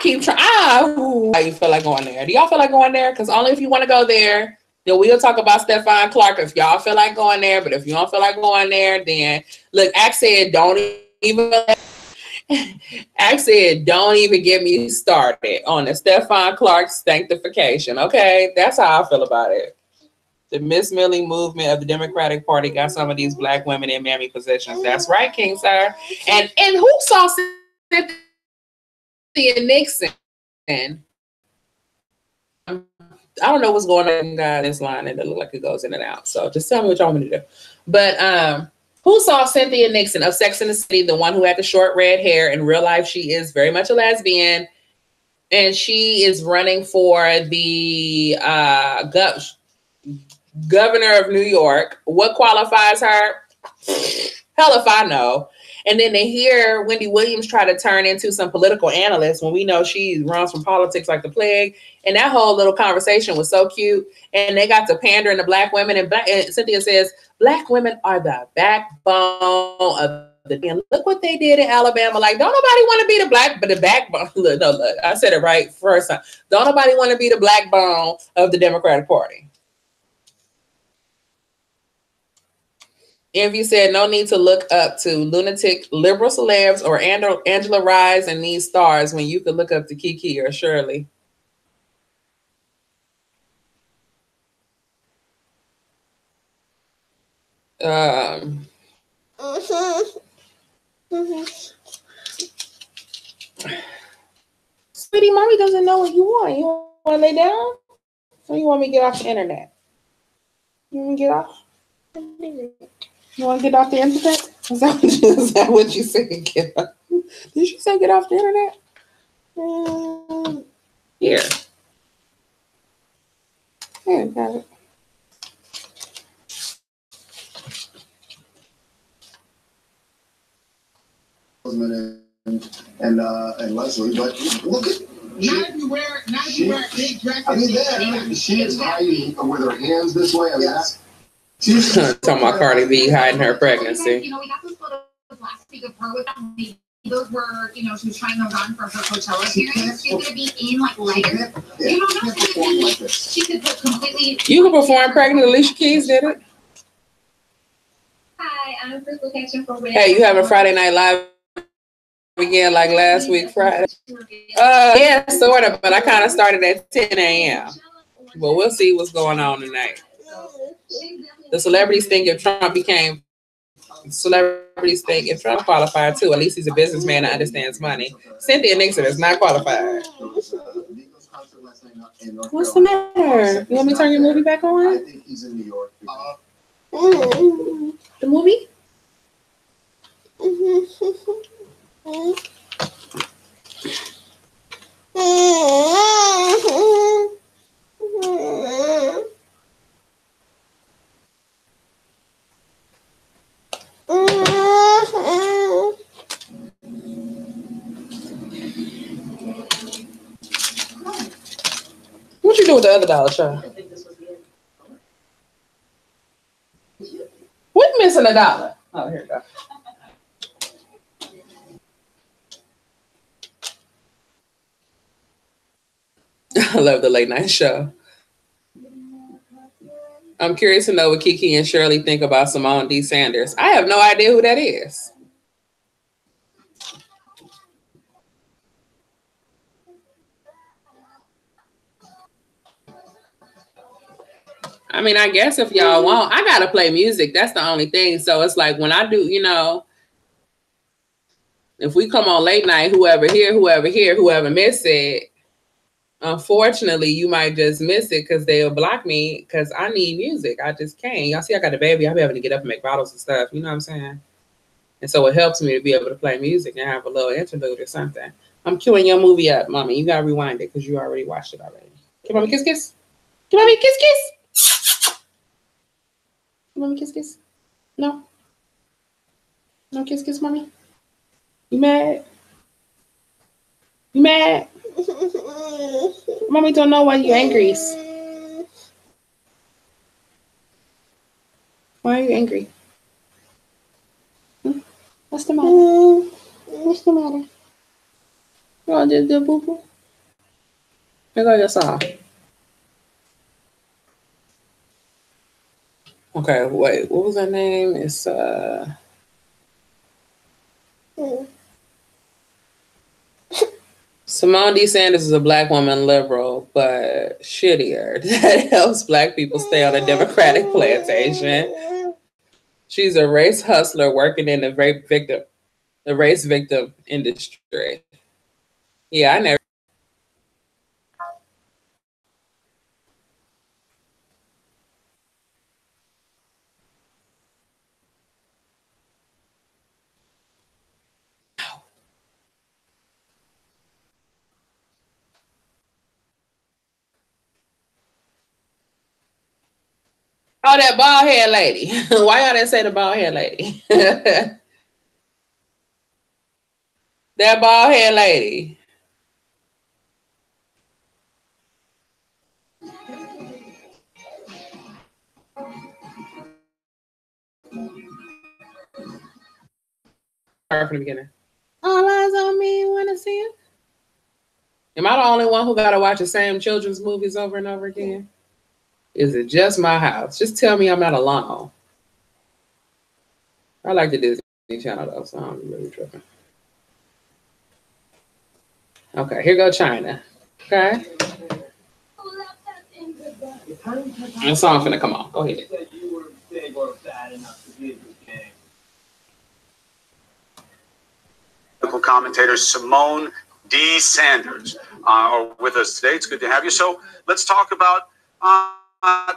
keep trying. How you feel like going there? Do y'all feel like going there? Because only if you want to go there, then we'll talk about Stephon Clark if y'all feel like going there. But if you don't feel like going there, then look, Axe said don't even get me started on the Stephon Clark sanctification. Okay, that's how I feel about it. The Miss Millie movement of the Democratic Party got some of these black women in mammy positions. That's right, King Sir. And who saw Cynthia Nixon? I don't know what's going on in this line, and it looks like it goes in and out. So just tell me what y'all want me to do. But who saw Cynthia Nixon of Sex and the City, the one who had the short red hair? In real life, she is very much a lesbian, and she is running for the governor of New York. What qualifies her? Hell if I know. And then they hear Wendy Williams try to turn into some political analyst when we know she runs from politics like the plague. And that whole little conversation was so cute. And they got to pandering to black women. And Cynthia says, black women are the backbone of and look what they did in Alabama. Like, don't nobody want to be the backbone. Look, I said it right first time. Don't nobody want to be the backbone of the Democratic Party. Envy said, no need to look up to lunatic liberal celebs or Angela Rise and these stars when you could look up to Kiki or Shirley. Sweetie, mommy doesn't know what you want. You want to lay down? Or you want me to get off the internet? You want me to get off? You want to get off the internet? Is that what you said? Get off? Did you say get off the internet? Here. Here, got it. And Leslie, but look at not if you wear big dresses. I mean, she is hiding with her hands this way. I mean, she's talking about Cardi B hiding her pregnancy. You know, we got those photos last week of her with them. Those were, you know, she was trying to run for her Coachella appearance. She's going to be in like leggings. You don't know if she could put completely. You can perform pregnant. Alicia Keys did it. Hi, I'm first location for. Hey, you having Friday Night Live again like last week Friday? Yeah, sort of, but I kind of started at 10 a.m. But we'll see what's going on tonight. The celebrities think if Trump qualified too. At least he's a businessman that understands money. Cynthia Nixon is not qualified. What's the matter? You want me to turn your movie back on? I think he's in New York. The movie? What you do with the other dollar, child? What missing $1? Oh, here we go. I love the late night show. I'm curious to know what Kiki and Shirley think about Simone D. Sanders. I have no idea who that is. I mean, I guess if y'all want, I gotta play music. That's the only thing. So it's like when I do, you know, if we come on late night, whoever miss it, unfortunately, you might just miss it because they'll block me because I need music. I just can't. Y'all see, I got a baby. I'll be able to get up and make bottles and stuff. You know what I'm saying? And so it helps me to be able to play music and have a little interlude or something. I'm queuing your movie up, mommy. You gotta rewind it because you already watched it already. Give mommy kiss kiss. Give mommy kiss kiss. Give mommy kiss kiss. No. No kiss kiss, mommy. You mad? You mad? Mommy don't know why you angry. Why are you angry? What's the matter? What's the matter? You want to do boo boo? Here go your song. Okay, wait. What was her name? It's Simone D. Sanders is a black woman liberal, but shittier. That helps black people stay on a Democratic plantation. She's a race hustler working in the race victim industry. Yeah, I never. Oh, that bald head lady. Why y'all didn't say the bald head lady? That bald head lady. start from the beginning. All eyes on me, wanna see it? Am I the only one who gotta watch the same children's movies over and over again? Is it just my house? Just tell me I'm not alone. I like the Disney Channel though, so I'm really tripping. Okay, here go China. Okay. The song's finna come on. Go ahead. Commentator Simone D. Sanders are with us today. It's good to have you. So let's talk about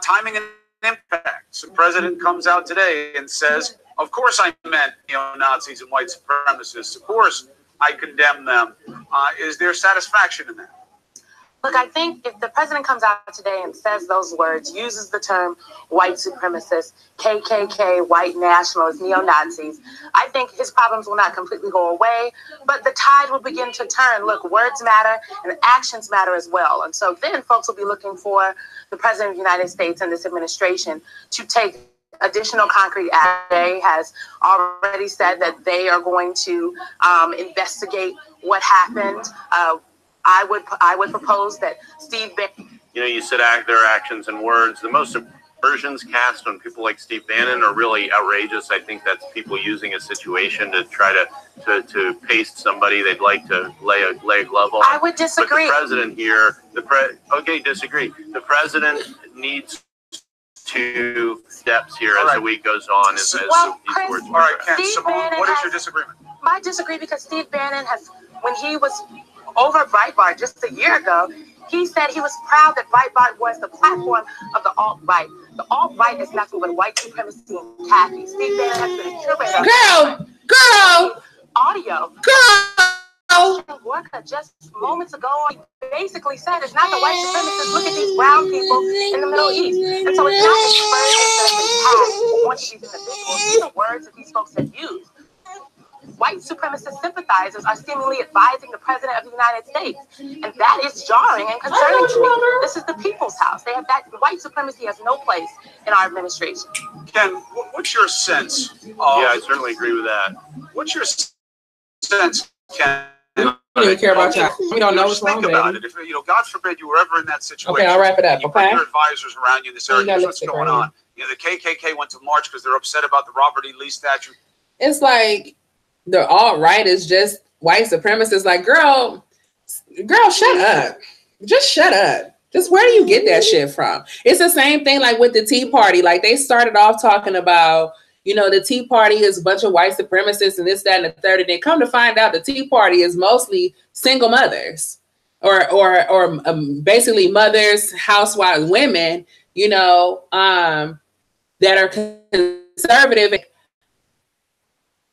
timing and impact. The president comes out today and says, of course I meant neo-Nazis and white supremacists. Of course I condemn them. Is there satisfaction in that? Look, I think if the president comes out today and says those words, uses the term white supremacists, KKK, white nationalists, neo-Nazis, I think his problems will not completely go away, but the tide will begin to turn. Look, words matter and actions matter as well. And so then folks will be looking for the president of the United States and this administration to take additional concrete action. They has already said that they are going to investigate what happened. I would propose that Steve Bannon. You said their actions and words. The most aspersions cast on people like Steve Bannon are really outrageous. I think that's people using a situation to try to paste somebody they'd like to lay a glove on. I would disagree. But the president here, disagree. The president needs 2 steps here as the week goes on. As these words. All right, Ken, Simone, what is your disagreement? I disagree because Steve Bannon has, when he was over Breitbart just a year ago, he said he was proud that Breitbart was the platform of the alt-right. The alt-right is nothing but white supremacy and khaki. Steve Bannon has been a curator. Girl! Audio. Girl! Just moments ago, he basically said it's not the white supremacists. Look at these brown people in the Middle East. And so it's not the versions that have been passed on these individuals. These are words that these folks have used. White supremacist sympathizers are seemingly advising the president of the United States. And that is jarring and concerning to me. This is the people's house. They have that. White supremacy has no place in our administration. Ken, what's your sense of... Yeah, I certainly agree with that. What's your sense, Ken? We don't even care about you. We don't know what's wrong, Think about baby. it. If, God forbid you were ever in that situation. Okay, I'll wrap it up, You put okay? your advisors around you in this area. Here's what's lipstick going right on. The KKK went to march because they're upset about the Robert E. Lee statue. It's like the alt-right is just white supremacists. Like, girl, shut up. Just shut up. Just where do you get that shit from? It's the same thing like with the Tea Party. Like they started off talking about, the Tea Party is a bunch of white supremacists and this, that, and the third. And then come to find out the Tea Party is mostly single mothers or basically mothers, housewives, women, that are conservative.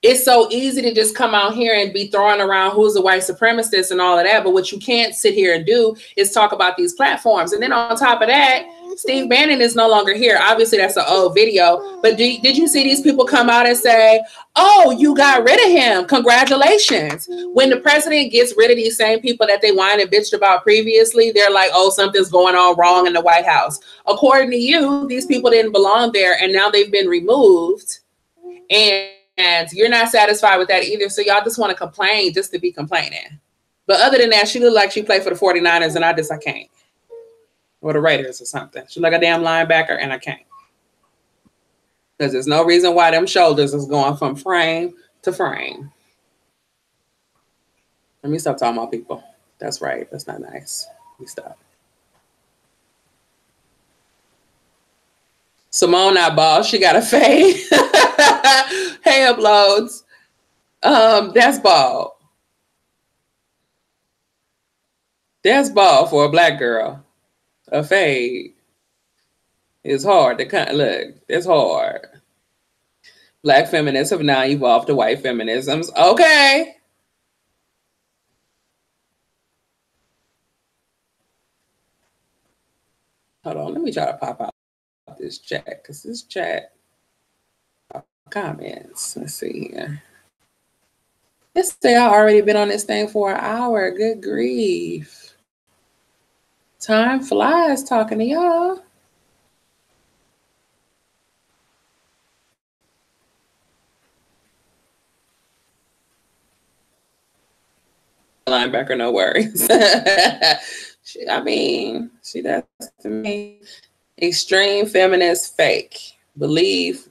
It's so easy to just come out here and be throwing around who's a white supremacist and all of that. But what you can't sit here and do is talk about these platforms. And then on top of that, Steve Bannon is no longer here. Obviously, that's an old video. But did you see these people come out and say, oh, you got rid of him? Congratulations. When the president gets rid of these same people that they whined and bitched about previously, they're like, oh, something's going on wrong in the White House. According to you, these people didn't belong there. And now they've been removed. And you're not satisfied with that either. So y'all just want to complain just to be complaining. But other than that, she looked like she played for the 49ers and I can't. Or the Raiders or something. She like a damn linebacker and I can't. Because there's no reason why them shoulders is going from frame to frame. Let me stop talking about people. That's right. That's not nice. Let me stop. Simone not bald. She got a fade. Hey, uploads. That's bald. That's bald for a black girl. A fade. It's hard to look. It's hard. Black feminists have now evolved to white feminisms. Okay. Hold on. Let me try to pop out this chat because this chat comments. Let's see here. Let's say I've already been on this thing for an hour. Good grief. Time flies talking to y'all. linebacker, no worries. I mean, she does to me. Extreme feminist fake. Believe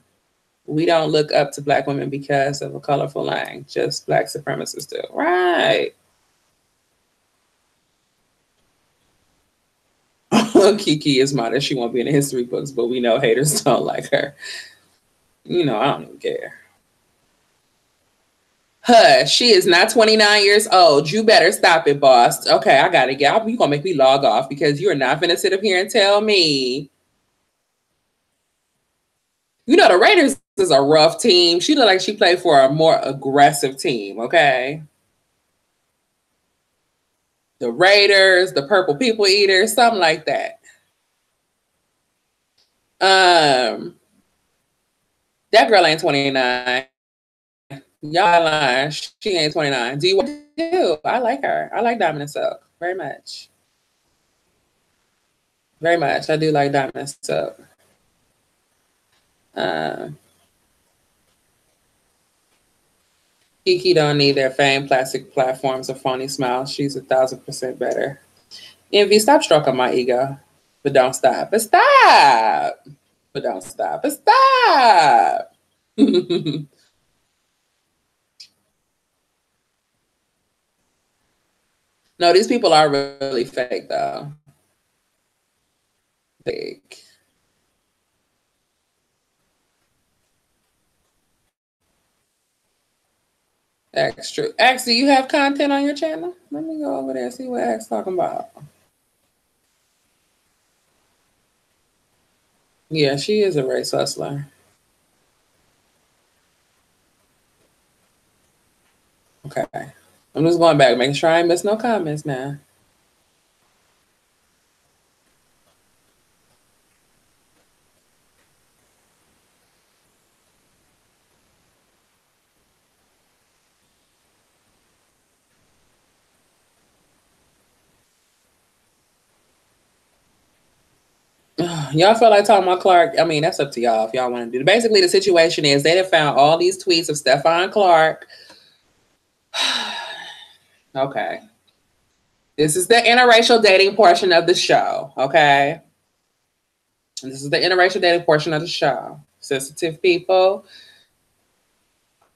we don't look up to black women because of a colorful line. Just black supremacists do. Right. Kiki is modest. She won't be in the history books, but we know haters don't like her. You know, I don't even care. Hush, she is not 29 years old. You better stop it, boss. Okay, I gotta get out. You're gonna make me log off because you're not gonna sit up here and tell me. You know, the Raiders is a rough team. She looked like she played for a more aggressive team, okay? The Raiders, the Purple People Eaters, something like that. That girl ain't 29. Y'all lying. She ain't 29. Do you want to do? I like her. I like Diamond and Silk very much. Very much. I do like Diamond and Silk. Kiki don't need their famed plastic platforms or phony smiles. She's 1,000% better. Envy, stop stroking my ego. But don't stop. But stop. But don't stop. But stop. No, these people are really fake, though. Fake. X, true. X, do you have content on your channel? Let me go over there and see what X talking about. Yeah, she is a race hustler. Okay. I'm just going back, making sure I ain't miss no comments now. Y'all feel like talking about Clark? I mean, that's up to y'all if y'all want to do it. Basically, the situation is they have found all these tweets of Stephon Clark. Okay. This is the interracial dating portion of the show, okay? And this is the interracial dating portion of the show. Sensitive people,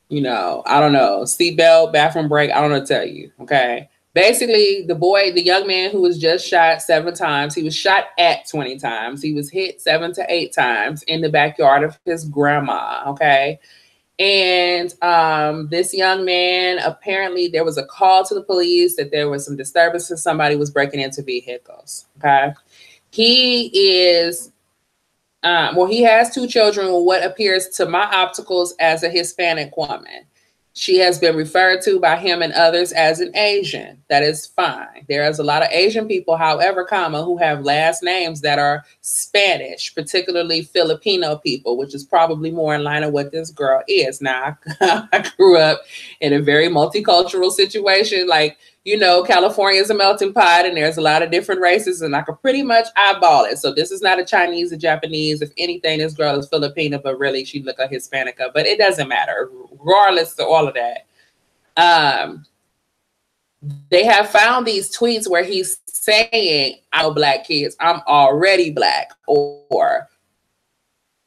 you know, I don't know, seatbelt, bathroom break, I don't know what to tell you, okay? Basically, the young man who was just shot 7 times, he was shot at 20 times. He was hit 7 to 8 times in the backyard of his grandma, okay? And this young man, apparently there was a call to the police that there was some disturbances. Somebody was breaking into vehicles, okay? He is, he has 2 children with what appears to my opticals as a Hispanic woman. She has been referred to by him and others as an Asian. That is fine. There is a lot of Asian people, however, who have last names that are Spanish, particularly Filipino people, which is probably more in line with what this girl is. Now, I grew up in a very multicultural situation. Like, you know, California is a melting pot and there's a lot of different races and I could pretty much eyeball it. So this is not a Chinese or Japanese. If anything, this girl is Filipino, but really she look like Hispanica, but it doesn't matter. Regardless of all of that. They have found these tweets where he's saying, I know black kids, I'm already black, or,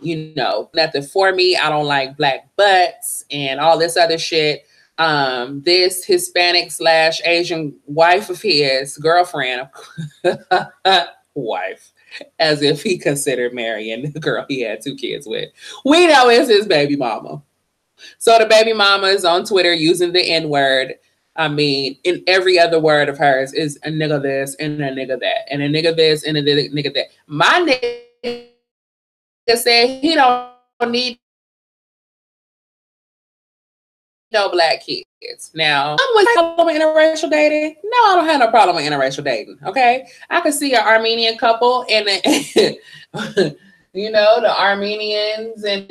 you know, nothing for me. I don't like black butts and all this other shit. This Hispanic / Asian wife of his, girlfriend, wife, as if he considered marrying the girl he had 2 kids with. We know it's his baby mama. So the baby mama is on Twitter using the N-word. I mean, in every other word of hers is a nigga this and a nigga that, and a nigga this and a nigga that. My nigga said he don't need no black kids. Now, I'm with problem with interracial dating. No, I don't have no problem with interracial dating. Okay, I could see an Armenian couple and you know, the Armenians and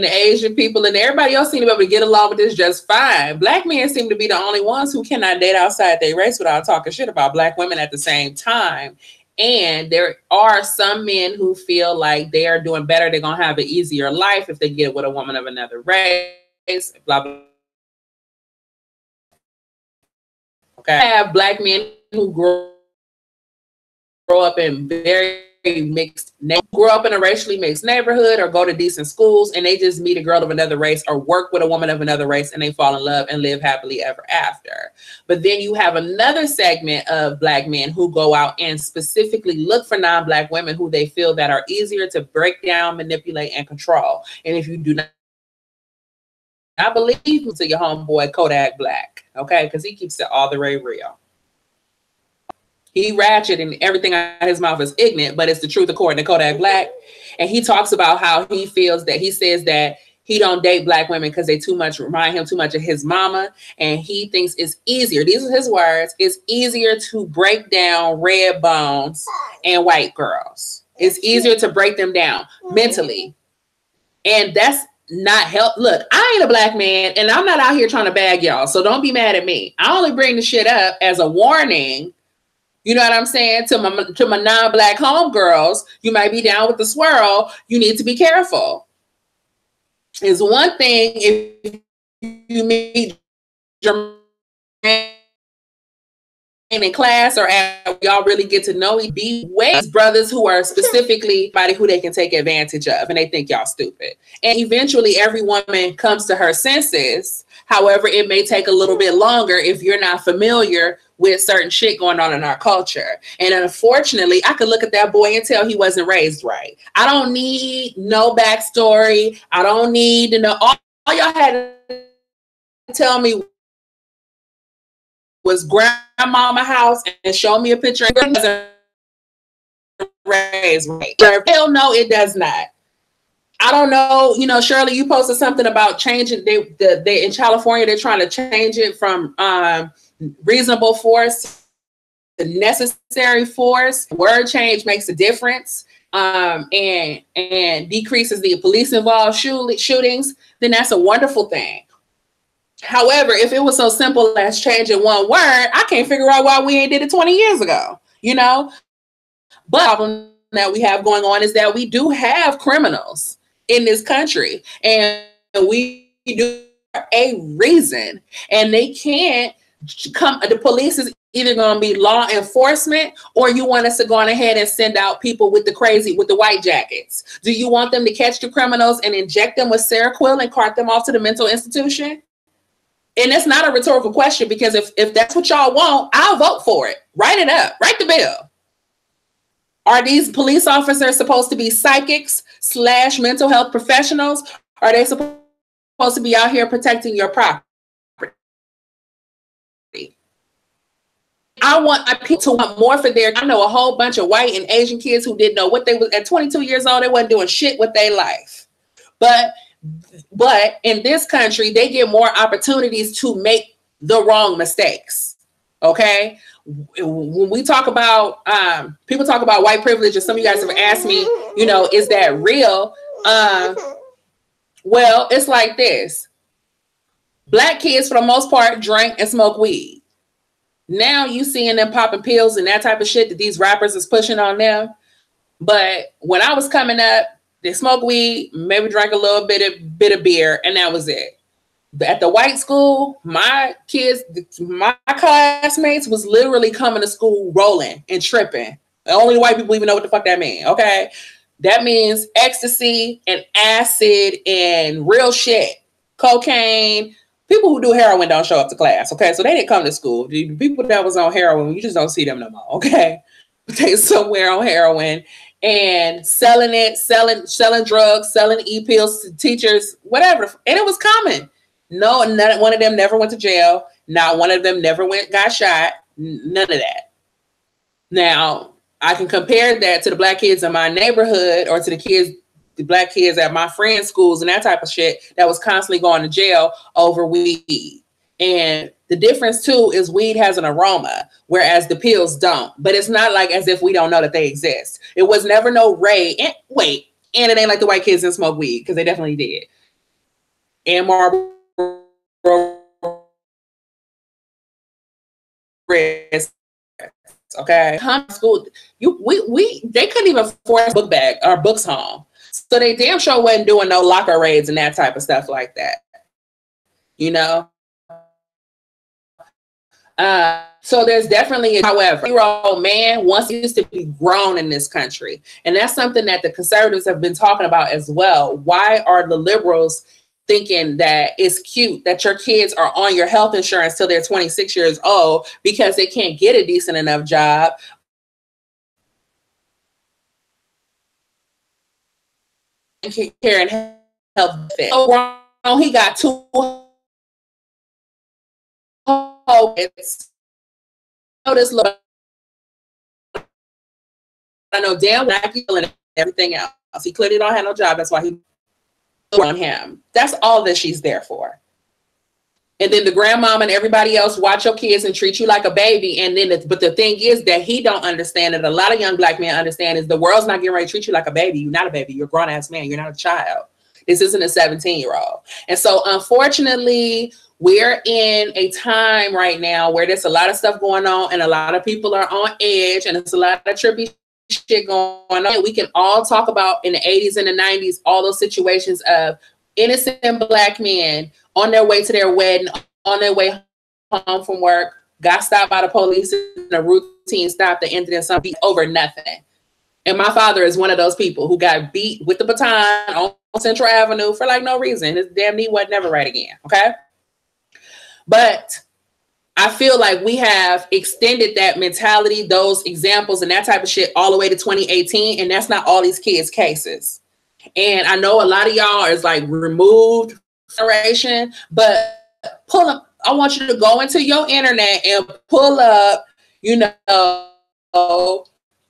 the Asian people and everybody else seem to be able to get along with this just fine. Black men seem to be the only ones who cannot date outside their race without talking shit about black women at the same time. And there are some men who feel like they are doing better. They're going to have an easier life if they get with a woman of another race, blah, blah. Okay, I have black men who grow up in very mixed, grow up in a racially mixed neighborhood or go to decent schools, and they just meet a girl of another race or work with a woman of another race, and they fall in love and live happily ever after. But then you have another segment of black men who go out and specifically look for non-black women who they feel that are easier to break down, manipulate, and control. And if you do not believe me, to your homeboy Kodak Black, okay, because he keeps it all the way real. He ratchet and everything out of his mouth is ignorant, but it's the truth according to Kodak Black. And he talks about how he feels that he says that he don't date black women because they remind him too much of his mama. And he thinks it's easier, these are his words, it's easier to break down red bones and white girls. It's easier to break them down mentally. And that's not help. Look, I ain't a black man and I'm not out here trying to bag y'all. So don't be mad at me. I only bring the shit up as a warning. You know what I'm saying? To my non-black homegirls, you might be down with the swirl. You need to be careful. It's one thing if you meet your man in class or y'all really get to know each brothers who are specifically somebody who they can take advantage of and they think y'all stupid. And eventually every woman comes to her senses. However, it may take a little bit longer if you're not familiar with certain shit going on in our culture. And unfortunately, I could look at that boy and tell he wasn't raised right. I don't need no backstory. I don't need to know. All y'all had to tell me was grandmama house and show me a picture. It wasn't raised right. Hell no, it does not. I don't know, you know, Shirley, you posted something about changing. They in California, they're trying to change it from reasonable force to necessary force. Word change makes a difference, and decreases the police involved shootings. Then that's a wonderful thing. However, if it was so simple as changing one word, I can't figure out why we ain't did it 20 years ago. You know, but the problem that we have going on is that we do have criminals in this country, and we do a reason, and they can't come. The police is either going to be law enforcement, or you want us to go on ahead and send out people with the white jackets. Do you want them to catch the criminals and inject them with Seroquel and cart them off to the mental institution? And it's not a rhetorical question, because if that's what y'all want, I'll vote for it. Write it up. Write the bill. Are these police officers supposed to be psychics / mental health professionals? Are they supposed to be out here protecting your property? I want people to want more for their. I know a whole bunch of white and Asian kids who didn't know what they was at 22 years old. They wasn't doing shit with their life. But in this country, they get more opportunities to make the wrong mistakes. Okay. When we talk about, people talk about white privilege, and some of you guys have asked me, you know, is that real? Well, it's like this. Black kids, for the most part, drink and smoke weed. Now you seeing them popping pills and that type of shit that these rappers is pushing on them. But when I was coming up, they smoked weed, maybe drank a little bit of beer, and that was it. At the white school, my classmates was literally coming to school rolling and tripping. Only white people even know what the fuck that means, okay? That means ecstasy and acid and real shit. Cocaine. People who do heroin don't show up to class, okay? So they didn't come to school. The people that was on heroin, you just don't see them no more, okay? They somewhere on heroin and selling drugs, selling e-pills to teachers, whatever. And it was common. No, none, one of them never went to jail. Not one of them never got shot. None of that. Now, I can compare that to the black kids in my neighborhood, or to the black kids at my friends' schools and that type of shit that was constantly going to jail over weed. And the difference too is weed has an aroma, whereas the pills don't. But it's not like as if we don't know that they exist. It was never no Ray. And it ain't like the white kids didn't smoke weed, because they definitely did. And Marlboro. Okay, school. They couldn't even force book bag or books home, so they damn sure wasn't doing no locker raids and that type of stuff like that. You know. So there's definitely, however, 8-year-old man wants used to be grown in this country. And that's something that the conservatives have been talking about as well. Why are the liberals thinking that it's cute that your kids are on your health insurance till they're 26 years old because they can't get a decent enough job? Care and health benefits. So grown, he got 2 kids. This little, I know damn well and everything else. He clearly don't have no job. That's why he on him. That's all that she's there for. And then the grandmama and everybody else watch your kids and treat you like a baby. And then, but the thing is that he don't understand, that a lot of young black men understand, is the world's not getting ready to treat you like a baby. You're not a baby. You're a grown ass man. You're not a child. This isn't a 17-year-old. And so unfortunately, we're in a time right now where there's a lot of stuff going on and a lot of people are on edge and there's a lot of trippy shit going on. We can all talk about in the 80s and the 90s, all those situations of innocent black men on their way to their wedding, on their way home from work, got stopped by the police in a routine stop that ended in some beat over nothing. And my father is one of those people who got beat with the baton on Central Avenue for like no reason. His damn knee wasn't never right again. Okay. But I feel like we have extended that mentality, those examples and that type of shit all the way to 2018. And that's not all these kids' cases. And I know a lot of y'all is like removed generation, but pull up. I want you to go into your internet and pull up, you know,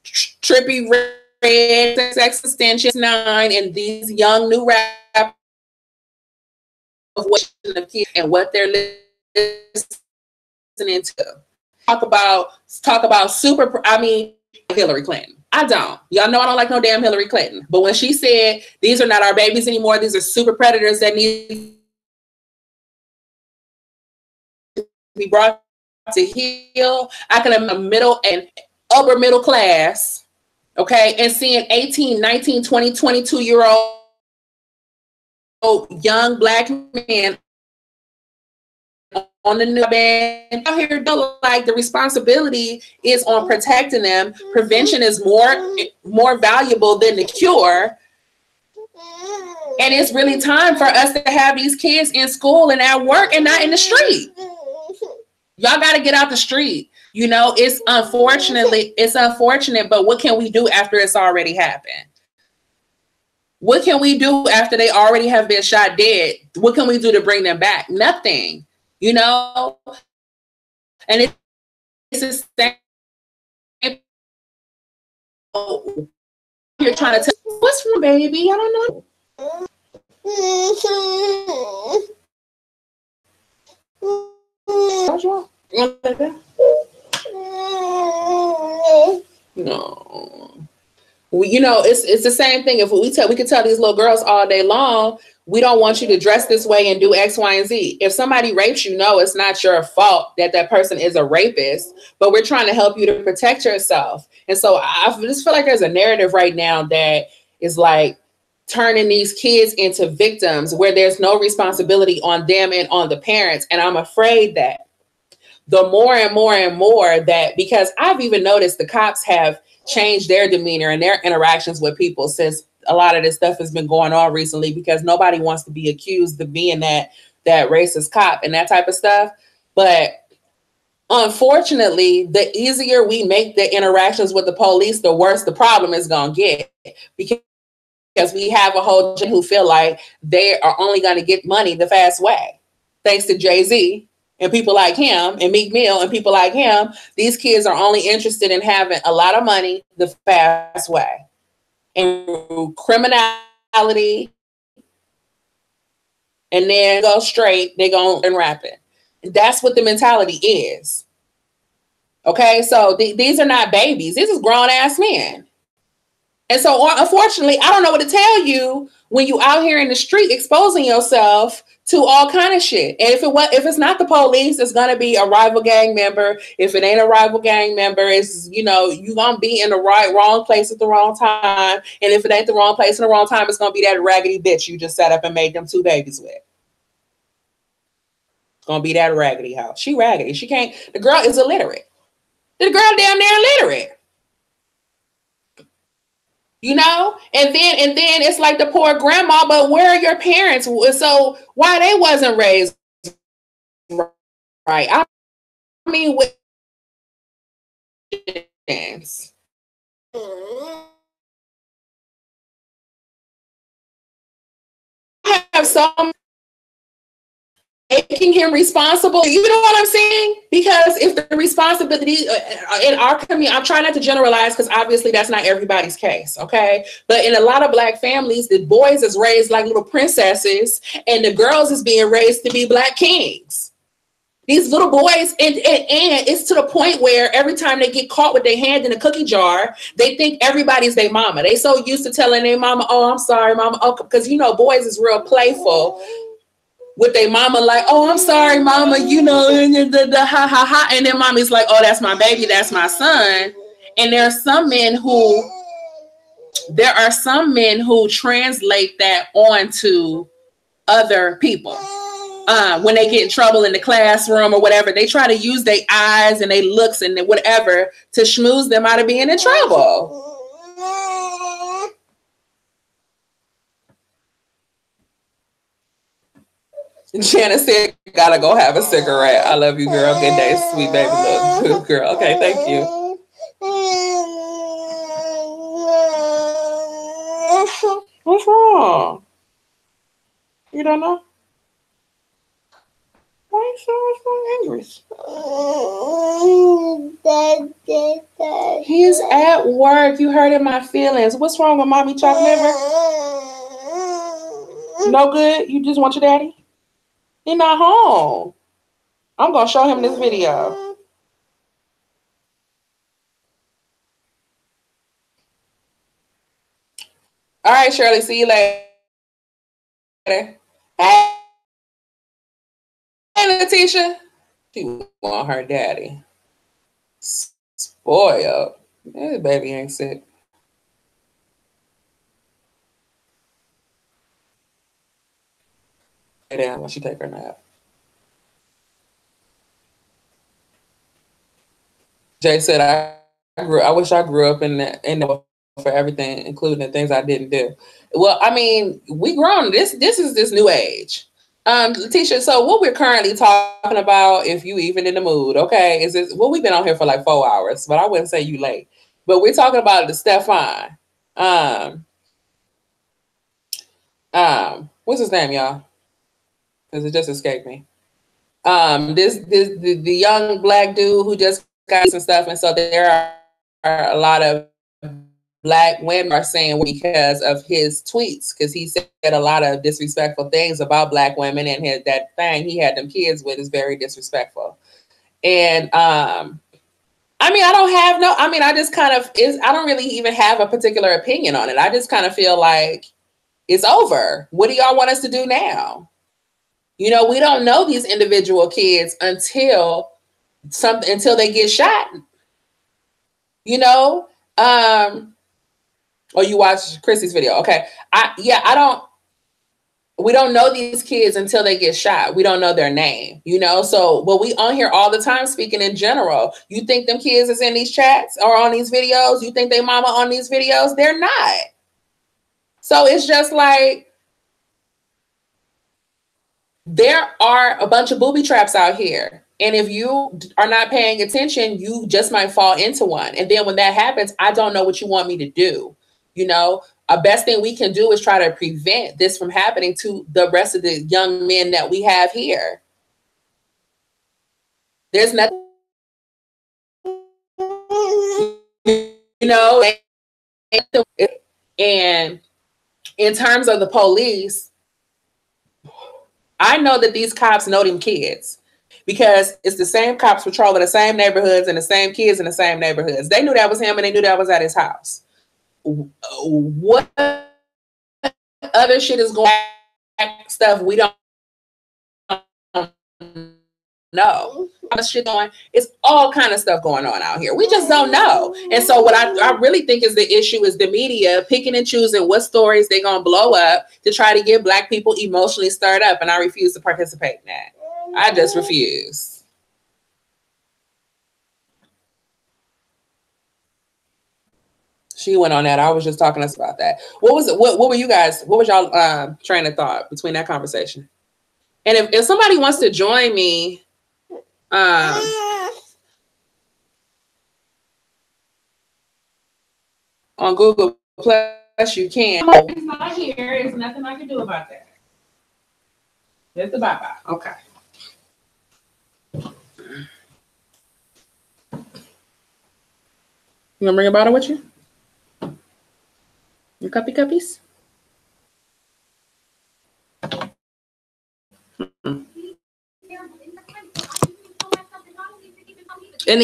Trippy Red, Sex Extension 9, and these young new rappers and what they're listening to. Talk about super. I mean, Hillary Clinton. I don't. Y'all know I don't like no damn Hillary Clinton. But when she said these are not our babies anymore, these are super predators that need to be brought to heel, I can imagine middle and upper middle class, okay, and seeing 18, 19, 20, 22-year-old young black men on the new band out here, like the responsibility is on protecting them. Prevention is more valuable than the cure. And it's really time for us to have these kids in school and at work and not in the street. Y'all got to get out the street. You know, it's unfortunate, but what can we do after it's already happened? What can we do after they already have been shot dead? What can we do to bring them back? Nothing, you know? And it's the same. You're trying to tell, what's wrong, baby? I don't know. No. You know, it's the same thing. If we could tell these little girls all day long, we don't want you to dress this way and do X, Y, and Z. If somebody rapes you, no, it's not your fault that that person is a rapist, but we're trying to help you to protect yourself. And so I just feel like there's a narrative right now that is like turning these kids into victims where there's no responsibility on them and on the parents. And I'm afraid that the more and more and more that, because I've even noticed the cops have changed their demeanor and their interactions with people since a lot of this stuff has been going on recently, because nobody wants to be accused of being that racist cop and that type of stuff. But unfortunately, the easier we make the interactions with the police, the worse the problem is going to get, because we have a whole generation who feel like they are only going to get money the fast way. Thanks to Jay-Z and people like him and Meek Mill and people like him, these kids are only interested in having a lot of money the fast way. And criminality, and then go straight, they go and rap it. And that's what the mentality is. Okay, so these are not babies. These is grown ass men. And so unfortunately, I don't know what to tell you when you out here in the street exposing yourself to all kind of shit. And if it's not the police, it's gonna be a rival gang member. If it ain't a rival gang member, it's, you know, you gonna be in the wrong place at the wrong time. And if it ain't the wrong place in the wrong time, it's gonna be that raggedy bitch you just set up and made them 2 babies with. Gonna be that raggedy hoe. She raggedy. She can't. The girl is illiterate. The girl damn near illiterate. You know, and then it's like the poor grandma. But where are your parents? So why they wasn't raised right? I mean, with have some making him responsible. You know what I'm saying? Because if the responsibility in our community, I'm trying not to generalize because obviously that's not everybody's case, okay? But in a lot of Black families, the boys is raised like little princesses and the girls is being raised to be Black kings. These little boys, and it's to the point where every time they get caught with their hand in a cookie jar, they think everybody's their mama. They so used to telling their mama, oh, I'm sorry, mama. Oh, because, you know, boys is real playful with their mama, like, oh, I'm sorry, mama, you know, the ha ha ha. And then mommy's like, oh, that's my baby, that's my son. And there are some men who translate that onto other people. When they get in trouble in the classroom or whatever, they try to use their eyes and their looks and whatever to schmooze them out of being in trouble. Janice said, gotta go have a cigarette. I love you, girl. Good day, sweet baby. Look, good girl. Okay, thank you. What's wrong? You don't know? Why are you so angry? He's at work. You hurting my feelings. What's wrong with mommy chopped liver? No good? You just want your daddy? He's not home. I'm going to show him this video. All right, Shirley. See you later. Hey, Letitia. She want her daddy. Spoiled. This baby ain't sick. Lay down when she take her nap. Jay said, I wish I grew up in the for everything, including the things I didn't do. Well, I mean, we grown. This is this new age. Letitia, so what we're currently talking about, if you even in the mood, okay, is this, well, we've been on here for like 4 hours, but I wouldn't say you late. But we're talking about the Stefan. What's his name, y'all? Because it just escaped me. The young Black dude who just got some stuff, and so there are a lot of Black women are saying because of his tweets, because he said a lot of disrespectful things about Black women, and that thing he had them kids with is very disrespectful. And I mean, I just kind of I don't really even have a particular opinion on it. I just kind of feel like it's over. What do y'all want us to do now? You know, we don't know these individual kids until they get shot. You know, or you watch Chrissy's video. Okay. We don't know these kids until they get shot. We don't know their name, you know? So, but we on here all the time speaking in general. You think them kids is in these chats or on these videos? You think they mama on these videos? They're not. So it's just like, there are a bunch of booby traps out here. And if you are not paying attention, you just might fall into one. And then when that happens, I don't know what you want me to do. You know, a best thing we can do is try to prevent this from happening to the rest of the young men that we have here. There's nothing, you know, and in terms of the police, I know that these cops know them kids because it's the same cops patrolling the same neighborhoods and the same kids in the same neighborhoods. They knew that was him and they knew that was at his house. What other shit is going on? Stuff we don't know. Shit going, it's all kind of stuff going on out here. We just don't know. And so what I really think is the issue is the media picking and choosing what stories they're gonna blow up to try to get Black people emotionally stirred up, and I refuse to participate in that. I just refuse. She went on that. I was just talking to us about that. What was it? What were you guys? What was y'all train of thought between that conversation? And if somebody wants to join me, on Google Plus, you can. It's not here. There's nothing I can do about that. There's the bye-bye. Okay. You gonna bring a bottle with you? Your cuppies? And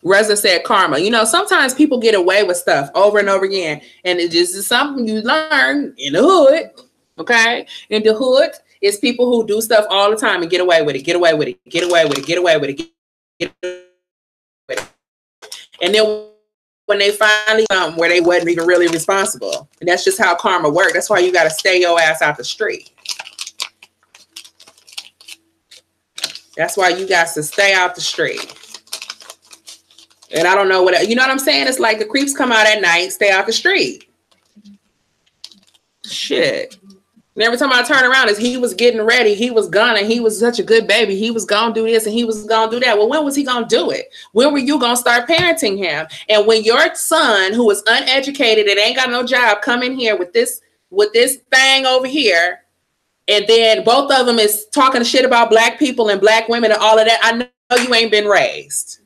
Reza said karma. You know, sometimes people get away with stuff over and over again, and it just is something you learn in the hood. Okay, in the hood, it's people who do stuff all the time and get away with it, get away with it, get away with it, get away with it, get away with it. And then when they finally come where they wasn't even really responsible, and that's just how karma works. That's why you got to stay your ass out the street. That's why you got to stay out the street. And I don't know what, you know what I'm saying? It's like the creeps come out at night, stay out the street. Shit. And every time I turn around, he was getting ready. He was gonna, he was such a good baby. He was gonna do this and he was gonna do that. Well, when was he gonna do it? When were you gonna start parenting him? And when your son, who is uneducated and ain't got no job, come in here with this thing over here, and then both of them is talking shit about black people and black women and all of that, I know you ain't been raised.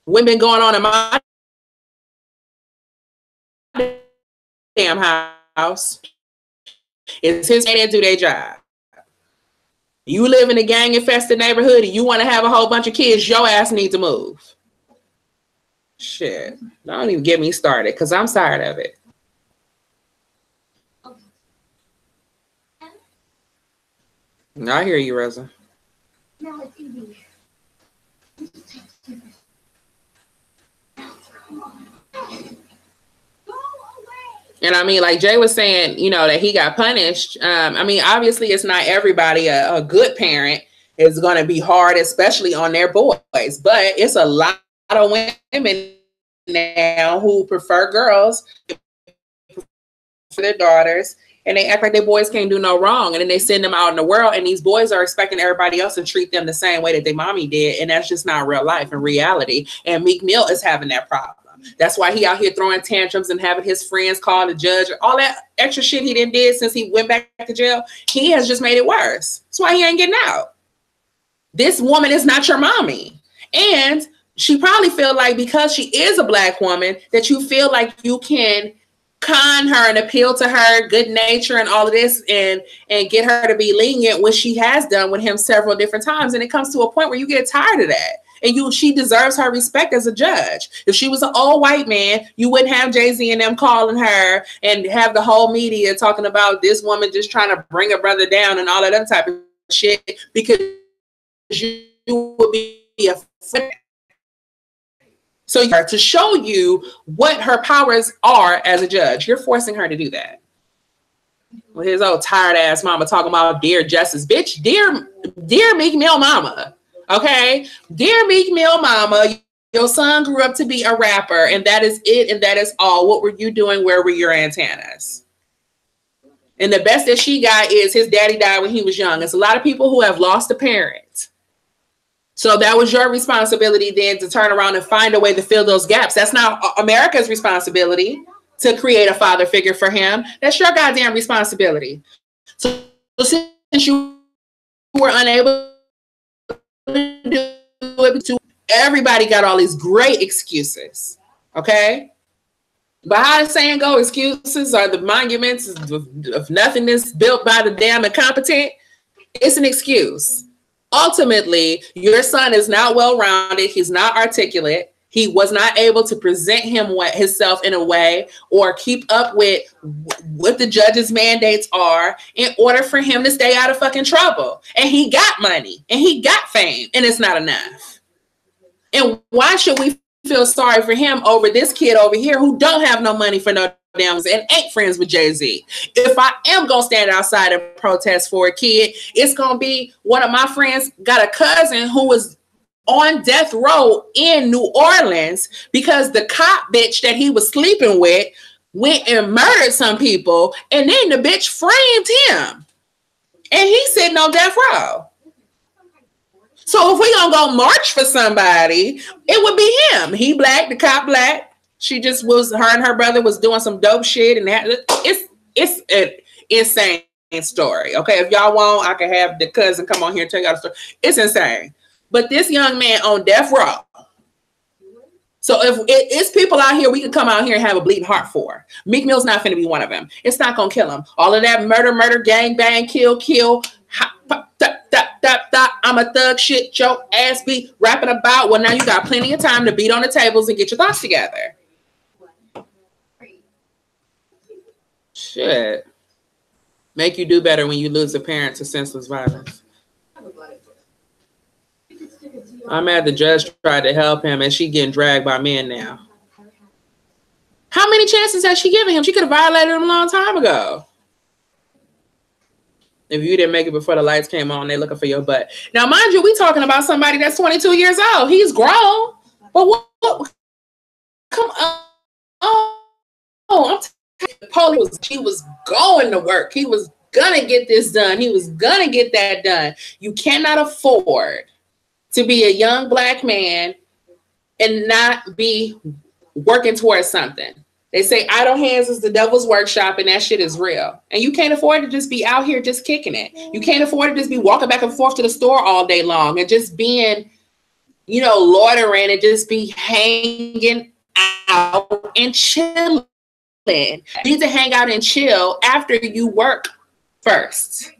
What been going on in my damn house? It's his they didn't do their job. You live in a gang-infested neighborhood and you want to have a whole bunch of kids, your ass need to move. Shit. Don't even get me started because I'm tired of it. I hear you, Rosa. No, it's easy. And I mean, like Jay was saying, you know, that he got punished. I mean, obviously, it's not everybody. A good parent is going to be hard, especially on their boys. But it's a lot of women now who prefer girls for their daughters. And they act like their boys can't do no wrong. And then they send them out in the world. And these boys are expecting everybody else to treat them the same way that their mommy did. And that's just not real life and reality. And Meek Mill is having that problem. That's why he out here throwing tantrums and having his friends call the judge. All that extra shit he did since he went back to jail. He has just made it worse. That's why he ain't getting out. This woman is not your mommy. And she probably feel like because she is a black woman that you feel like you can con her and appeal to her good nature and all of this and get her to be lenient, which she has done with him several different times. And it comes to a point where you get tired of that. And she deserves her respect as a judge. If she was an old white man, you wouldn't have Jay-Z and them calling her and have the whole media talking about this woman just trying to bring her brother down and all of that type of shit because you would be a friend. So to show you what her powers are as a judge, you're forcing her to do that. With his old tired ass mama talking about dear justice, bitch, dear Meek Mill mama, okay, dear Meek Mill mama, your son grew up to be a rapper, and that is it, and that is all. What were you doing? Where were your antennas? And the best that she got is his daddy died when he was young. It's a lot of people who have lost a parent. So that was your responsibility then to turn around and find a way to fill those gaps. That's not America's responsibility to create a father figure for him. That's your goddamn responsibility. So since you were unable to do it, everybody got all these great excuses. Okay? But how the saying go, excuses are the monuments of nothingness built by the damn incompetent. It's an excuse. Ultimately, your son is not well-rounded. He's not articulate. He was not able to present himself in a way or keep up with what the judge's mandates are in order for him to stay out of fucking trouble. And he got money and he got fame, and it's not enough. And why should we feel sorry for him over this kid over here who don't have no money for no damn and ain't friends with Jay-Z. If I am gonna stand outside and protest for a kid, it's gonna be one of my friends got a cousin who was on death row in New Orleans because the cop bitch that he was sleeping with went and murdered some people, and then the bitch framed him, and he's sitting on death row. So if we gonna go march for somebody, it would be him. He black, the cop black. She just was, her and her brother was doing some dope shit, and that it's an insane story. Okay, if y'all want, I can have the cousin come on here and tell y'all the story. It's insane. But this young man on death row. So if it's people out here we can come out here and have a bleeding heart for. Meek Mill's not finna be one of them. It's not gonna kill him. All of that murder, gang, bang, kill. I'm a thug, shit, your ass be rapping about. Well, now you got plenty of time to beat on the tables and get your thoughts together. Shit. Make you do better when you lose a parent to senseless violence. I'm mad the judge tried to help him and she getting dragged by men now. How many chances has she given him? She could have violated him a long time ago. If you didn't make it before the lights came on, they're looking for your butt. Now, mind you, we talking about somebody that's 22 years old. He's grown. But what? Come on. I'm the police. He was going to work. He was going to get this done. He was going to get that done. You cannot afford to be a young black man and not be working towards something. They say idle hands is the devil's workshop, and that shit is real. And you can't afford to just be out here just kicking it. You can't afford to just be walking back and forth to the store all day long and just being, loitering and just be hanging out and chilling. You need to hang out and chill after you work first.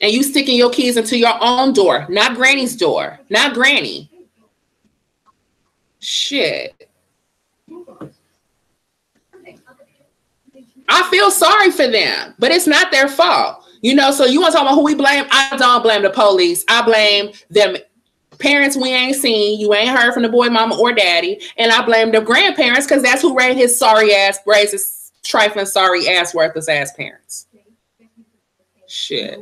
And you sticking your keys into your own door, not granny's door, not granny. Shit. I feel sorry for them, but it's not their fault. So you want to talk about who we blame? I don't blame the police. I blame them parents we ain't seen. You ain't heard from the boy mama or daddy. And I blame the grandparents because that's who raised his trifling, sorry ass, worthless ass parents. Shit.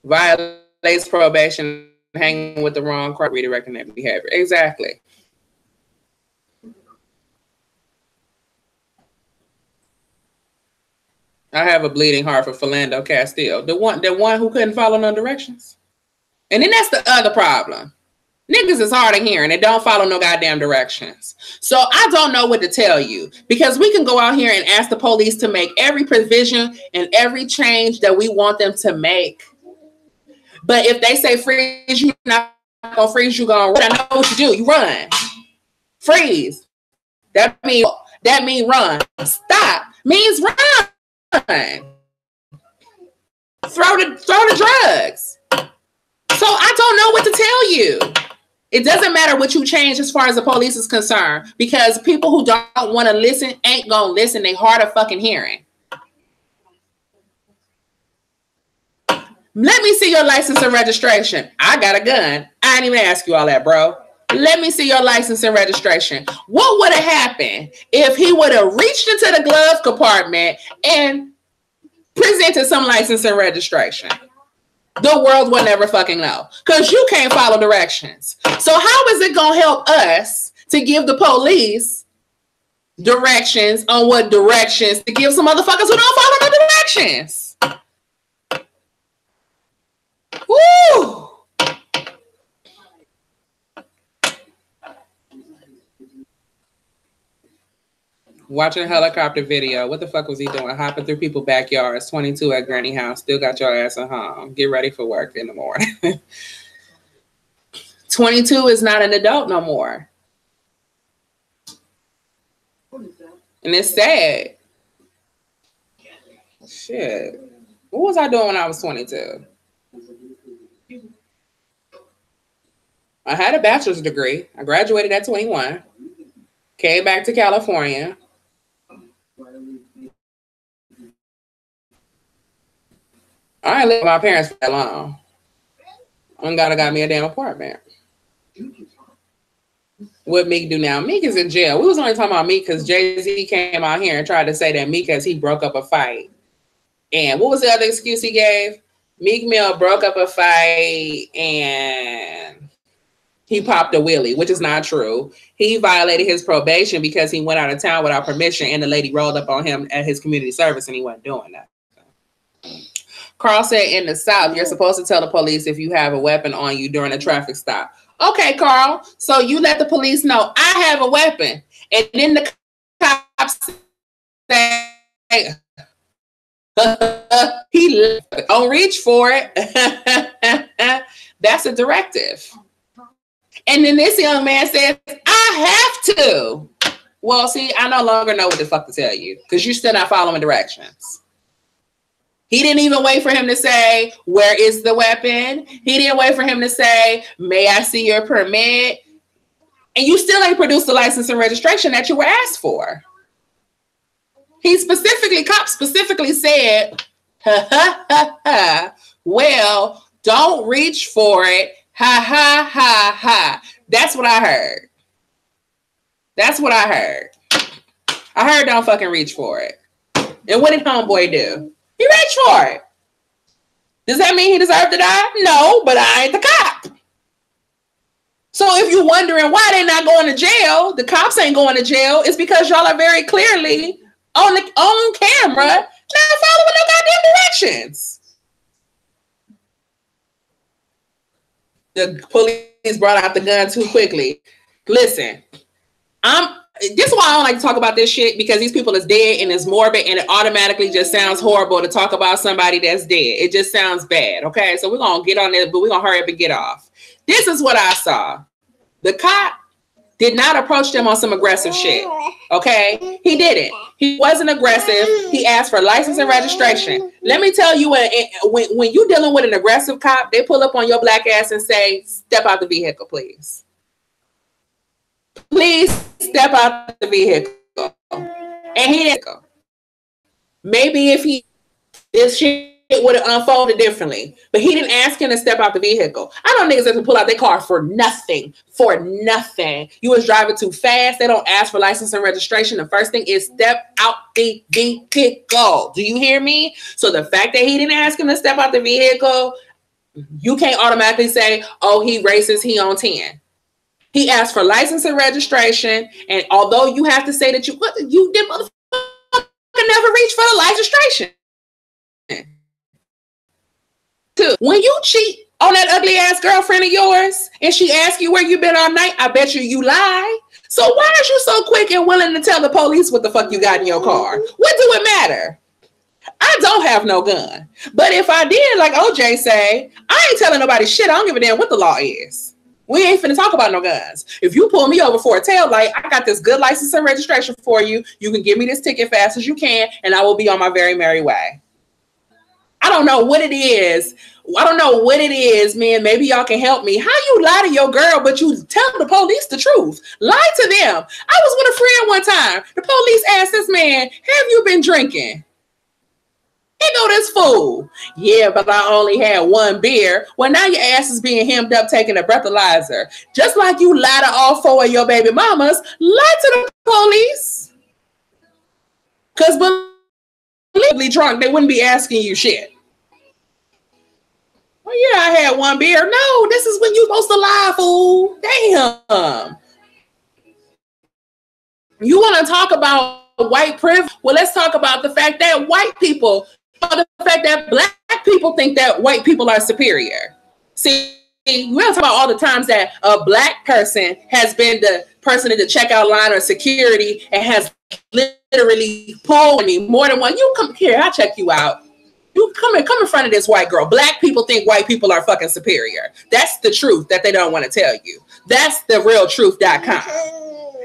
Violates probation, hanging with the wrong crowd, redirecting that behavior. Exactly. I have a bleeding heart for Philando Castile, the one who couldn't follow no directions. And then that's the other problem. Niggas is hard of hearing. They don't follow no goddamn directions. So I don't know what to tell you, because we can go out here and ask the police to make every provision and every change that we want them to make. But if they say freeze, you're not going to freeze, you're going to run. I know what you do. You run. Freeze. That means run. Stop means run. Throw the drugs. So I don't know what to tell you. It doesn't matter what you change as far as the police is concerned, because people who don't want to listen ain't gonna listen. They hard of fucking hearing. Let me see your license and registration. I got a gun. I ain't even ask you all that, bro. Let me see your license and registration. What would have happened if he would have reached into the glove compartment and presented some license and registration? The world will never fucking know, because you can't follow directions. So how is it going to help us to give the police directions on what directions to give some motherfuckers who don't follow the directions? Woo! Watching a helicopter video. What the fuck was he doing? Hopping through people's backyards. 22 at granny house. Still got your ass at home. Get ready for work in the morning. 22 is not an adult no more. And it's sad. Shit. What was I doing when I was 22? I had a bachelor's degree. I graduated at 21. Came back to California. I ain't lived with my parents for that long. God got me a damn apartment. What Meek do now? Meek is in jail. We was only talking about Meek because Jay-Z came out here and tried to say that Meek, as he broke up a fight. And what was the other excuse he gave? Meek Mill broke up a fight and he popped a wheelie, which is not true. He violated his probation because he went out of town without permission and the lady rolled up on him at his community service and he wasn't doing that. Carl said in the South, you're supposed to tell the police if you have a weapon on you during a traffic stop. Okay, Carl. So you let the police know I have a weapon. And then the cops say, he don't reach for it. That's a directive. And then this young man says, I have to. Well, see, I no longer know what the fuck to tell you because you're still not following directions. He didn't even wait for him to say, where is the weapon? He didn't wait for him to say, may I see your permit? And you still ain't produced the license and registration that you were asked for. Cops specifically said, ha, ha, ha, ha. Well, don't reach for it. Ha, ha, ha, ha. That's what I heard. That's what I heard. I heard don't fucking reach for it. And what did homeboy do? He reached for it. Does that mean he deserved to die? No, but I ain't the cop. So if you're wondering why they're not going to jail, the cops ain't going to jail, it's because y'all are very clearly on camera not following no goddamn directions. The police brought out the gun too quickly. Listen, this is why I don't like to talk about this shit because these people is dead and it's morbid and it automatically just sounds horrible to talk about somebody that's dead. It just sounds bad. Okay, so we're gonna get on it, but we're gonna hurry up and get off. This is what I saw. The cop did not approach them on some aggressive shit. Okay, he didn't. He wasn't aggressive. He asked for license and registration. Let me tell you, when you're dealing with an aggressive cop, they pull up on your black ass and say, "Step out the vehicle, please." Please step out the vehicle. And he didn't go. Maybe if this shit would have unfolded differently. But he didn't ask him to step out the vehicle. I know niggas that can pull out their car for nothing. For nothing. You was driving too fast. They don't ask for license and registration. The first thing is step out the vehicle. Do you hear me? So the fact that he didn't ask him to step out the vehicle, you can't automatically say, oh, he racist, he on 10. He asked for license and registration, and although you have to say that you did motherfucker never reach for the registration. Two, when you cheat on that ugly ass girlfriend of yours, and she asks you where you been all night, I bet you lie. So why are you so quick and willing to tell the police what the fuck you got in your car? What do it matter? I don't have no gun, but if I did, like OJ say, I ain't telling nobody shit. I don't give a damn what the law is. We ain't finna talk about no guns. If you pull me over for a tail light, I got this good license and registration for you. You can give me this ticket fast as you can, and I will be on my very merry way. I don't know what it is. I don't know what it is, man. Maybe y'all can help me. How you lie to your girl, but you tell the police the truth? Lie to them. I was with a friend one time. The police asked this man, have you been drinking? Here go this fool. Yeah, but I only had one beer. Well, now your ass is being hemmed up taking a breathalyzer. Just like you lie to all four of your baby mamas, lie to the police. Because believably drunk, they wouldn't be asking you shit. Well, yeah, I had one beer. No, this is when you supposed to lie, fool. Damn. You want to talk about white privilege? Well, let's talk about the fact that white people, the fact that black people think that white people are superior. See, we don't talk about all the times that a black person has been the person in the checkout line or security and has literally pulled me more than one. You come here, I'll check you out. You come in front of this white girl. Black people think white people are fucking superior. That's the truth that they don't want to tell you. That's the realtruth.com.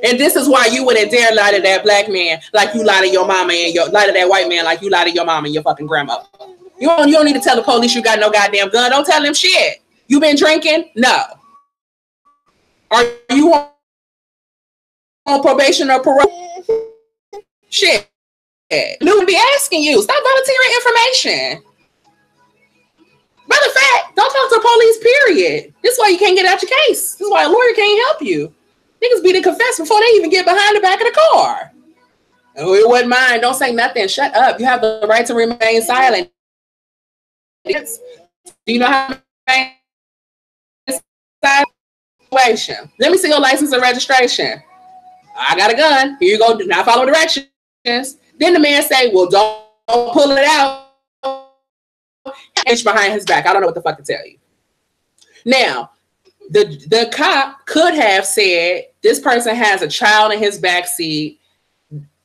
And this is why you wouldn't dare lie to that black man like you lie to your mama and lie to that white man like you lie to your mama and your fucking grandma. You don't need to tell the police you got no goddamn gun. Don't tell them shit. You been drinking? No. Are you on probation or parole? Shit. They would be asking you. Stop volunteering information. Matter of fact, don't talk to the police, period. This is why you can't get out your case. This is why a lawyer can't help you. Niggas be to confess before they even get behind the back of the car. Oh, it wasn't mine. Don't say nothing. Shut up. You have the right to remain silent. Do you know how to remain silent? Situation. Let me see your license and registration. I got a gun. Here you go. Do not follow directions. Then the man say, well, don't pull it out. Inch behind his back. I don't know what the fuck to tell you. Now, the cop could have said, this person has a child in his backseat.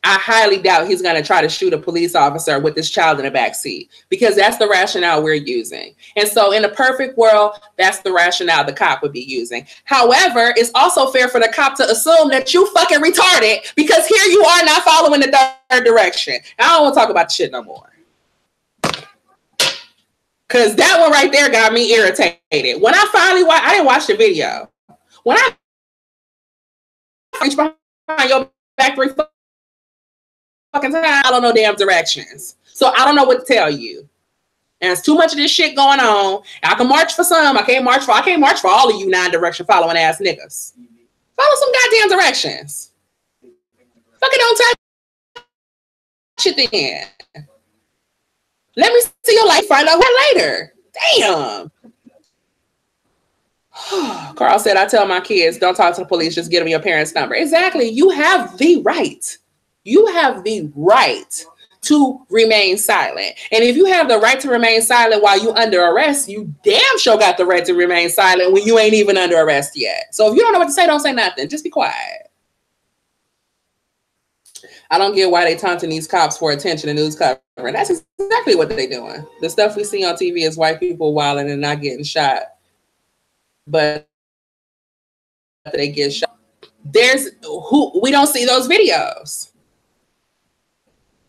I highly doubt he's going to try to shoot a police officer with this child in the backseat, because that's the rationale we're using. And so in a perfect world, that's the rationale the cop would be using. However, it's also fair for the cop to assume that you fucking retarded, because here you are not following the third direction. I don't want to talk about the shit no more. Because that one right there got me irritated. When I finally watched, I didn't watch the video. When I reached behind your back 3 fucking times, I don't know damn directions. So I don't know what to tell you. And there's too much of this shit going on. I can march for some. I can't march for all of you non-direction following ass niggas. Follow some goddamn directions. Fucking don't touch it then. Let me see your life, find out what later. Damn. Carl said, I tell my kids, don't talk to the police, just give them your parents' number. Exactly. You have the right. You have the right to remain silent. And if you have the right to remain silent while you under arrest, you damn sure got the right to remain silent when you ain't even under arrest yet. So if you don't know what to say, don't say nothing. Just be quiet. I don't get why they taunting these cops for attention and news coverage. That's exactly what they're doing. The stuff we see on TV is white people wilding and not getting shot. But they get shot. We don't see those videos.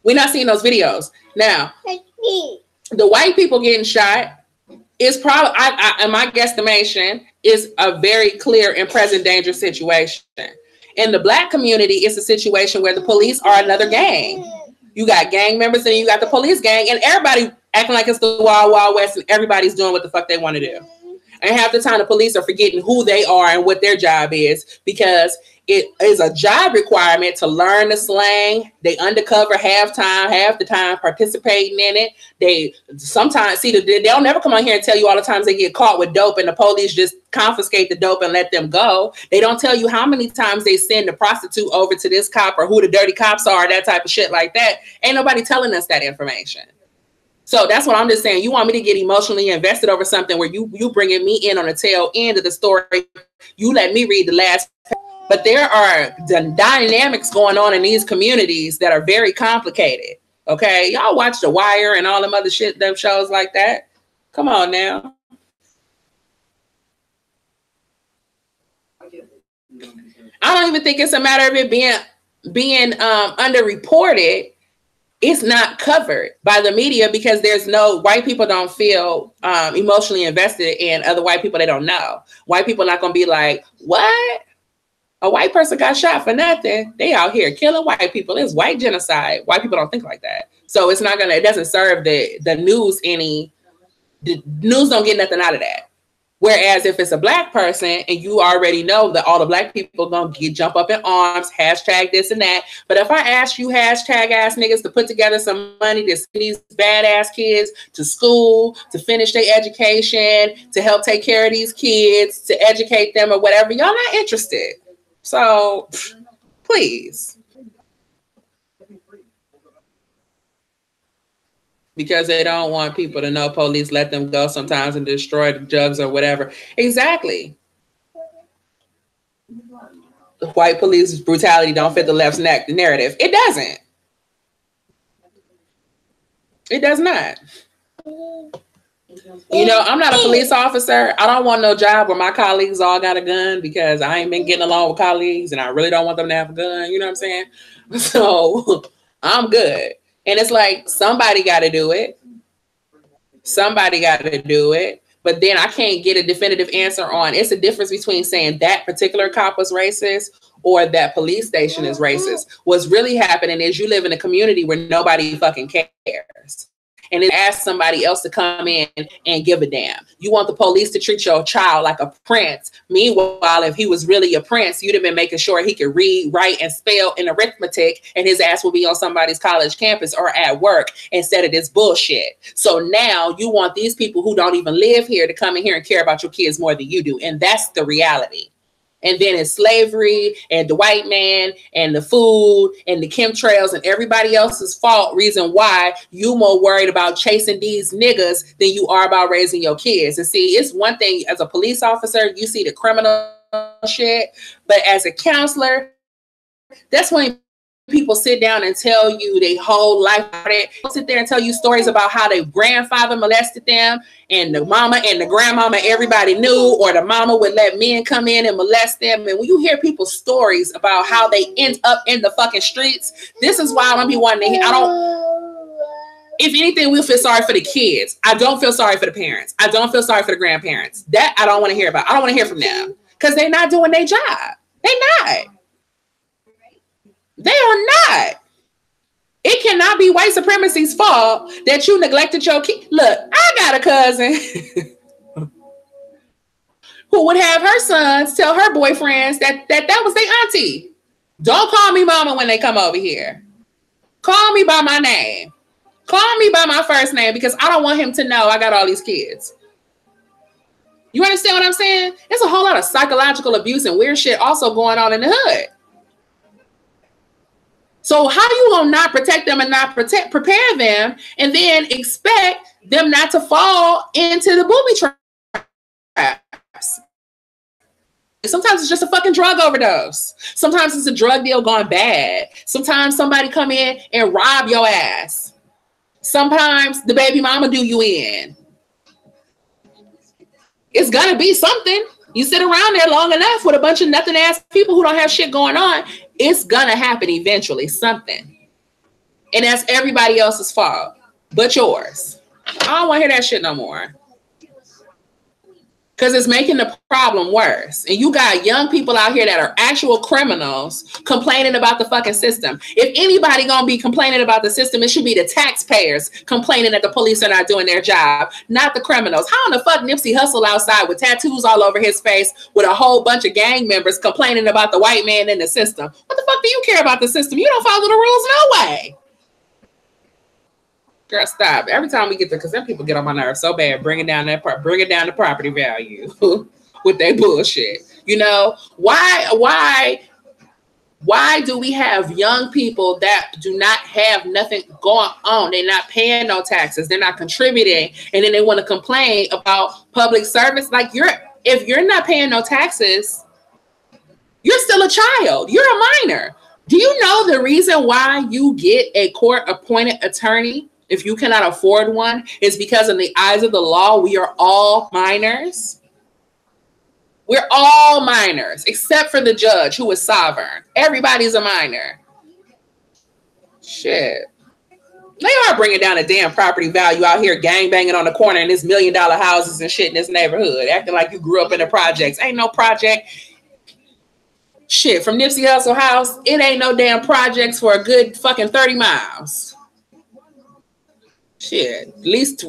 We're not seeing those videos. Now, the white people getting shot is probably, in my guesstimation, is a very clear and present danger situation. In the black community, it's a situation where the police are another gang. You got gang members and you got the police gang, and everybody acting like it's the Wild Wild West and everybody's doing what the fuck they want to do. And half the time the police are forgetting who they are and what their job is, because it is a job requirement to learn the slang. They undercover half the time participating in it. They sometimes they'll never come on here and tell you all the times they get caught with dope and the police just confiscate the dope and let them go. They don't tell you how many times they send a prostitute over to this cop or who the dirty cops are, that type of shit like that. Ain't nobody telling us that information. So that's what I'm just saying. You want me to get emotionally invested over something where you bringing me in on the tail end of the story. You let me read the last. But there are the dynamics going on in these communities that are very complicated. Okay, y'all watch The Wire and all them other shit, them shows like that. Come on now. I don't even think it's a matter of it being underreported. It's not covered by the media because there's no, white people don't feel emotionally invested in other white people they don't know. White people not going to be like, what? A white person got shot for nothing. They out here killing white people. It's white genocide. White people don't think like that. So it's not it doesn't serve the news any, the news don't get nothing out of that. Whereas if it's a black person and you already know that all the black people gonna jump up in arms, hashtag this and that. But if I ask you hashtag ass niggas to put together some money to send these badass kids to school, to finish their education, to help take care of these kids, to educate them or whatever, y'all not interested. So please. Because they don't want people to know police let them go sometimes and destroy the drugs or whatever. Exactly. The white police brutality don't fit the left's narrative. It doesn't. It does not. You know, I'm not a police officer. I don't want no job where my colleagues all got a gun because I ain't been getting along with colleagues and I really don't want them to have a gun. You know what I'm saying? So I'm good. And it's like, somebody got to do it. Somebody got to do it. But then I can't get a definitive answer on, it's a difference between saying that particular cop was racist or that police station is racist. What's really happening is you live in a community where nobody fucking cares. and then ask somebody else to come in and give a damn. You want the police to treat your child like a prince. Meanwhile, if he was really a prince, you'd have been making sure he could read, write, and spell in arithmetic, and his ass will be on somebody's college campus or at work instead of this bullshit. So now you want these people who don't even live here to come in here and care about your kids more than you do. And that's the reality. And then it's slavery and the white man and the food and the chemtrails and everybody else's fault reason why you more worried about chasing these niggas than you are about raising your kids. And see, it's one thing as a police officer, you see the criminal shit, but as a counselor, that's when people sit down and tell you their whole life. They sit there and tell you stories about how their grandfather molested them and the mama and the grandmama everybody knew, or the mama would let men come in and molest them. And when you hear people's stories about how they end up in the fucking streets, this is why I'm gonna be wanting to hear. If anything, we'll feel sorry for the kids. I don't feel sorry for the parents. I don't feel sorry for the grandparents. That I don't want to hear about. I don't want to hear from them because they're not doing their job. They're not. They are not. It cannot be white supremacy's fault that you neglected your kid. Look, I got a cousin who would have her sons tell her boyfriends that was their auntie. Don't call me mama when they come over here. Call me by my name. Call me by my first name because I don't want him to know I got all these kids. You understand what I'm saying? There's a whole lot of psychological abuse and weird shit also going on in the hood. So how you gonna not protect them and not prepare them and then expect them not to fall into the booby traps? Sometimes it's just a fucking drug overdose. Sometimes it's a drug deal gone bad. Sometimes somebody come in and rob your ass. Sometimes the baby mama do you in. It's gonna be something. You sit around there long enough with a bunch of nothing ass people who don't have shit going on, it's gonna happen eventually, something. And that's everybody else's fault but yours. I don't want to hear that shit no more. Because it's making the problem worse. And you got young people out here that are actual criminals complaining about the fucking system. If anybody gonna be complaining about the system, it should be the taxpayers complaining that the police are not doing their job, not the criminals. How in the fuck Nipsey Hussle outside with tattoos all over his face with a whole bunch of gang members complaining about the white man in the system? What the fuck do you care about the system? You don't follow the rules no way. Girl, stop. Every time we get there, because them people get on my nerves so bad, bringing down the property value with their bullshit. You know, why do we have young people that do not have nothing going on? They're not paying no taxes. They're not contributing. And then they want to complain about public service. Like if you're not paying no taxes, you're still a child. You're a minor. Do you know the reason why you get a court-appointed attorney if you cannot afford one is because in the eyes of the law, we are all minors. We're all minors, except for the judge who is sovereign. Everybody's a minor. Shit. They are bringing down a damn property value out here, gangbanging on the corner in this $1 million houses and shit in this neighborhood, acting like you grew up in the projects. Ain't no project. Shit, from Nipsey Hussle house, it ain't no damn projects for a good fucking 30 miles. Shit, at least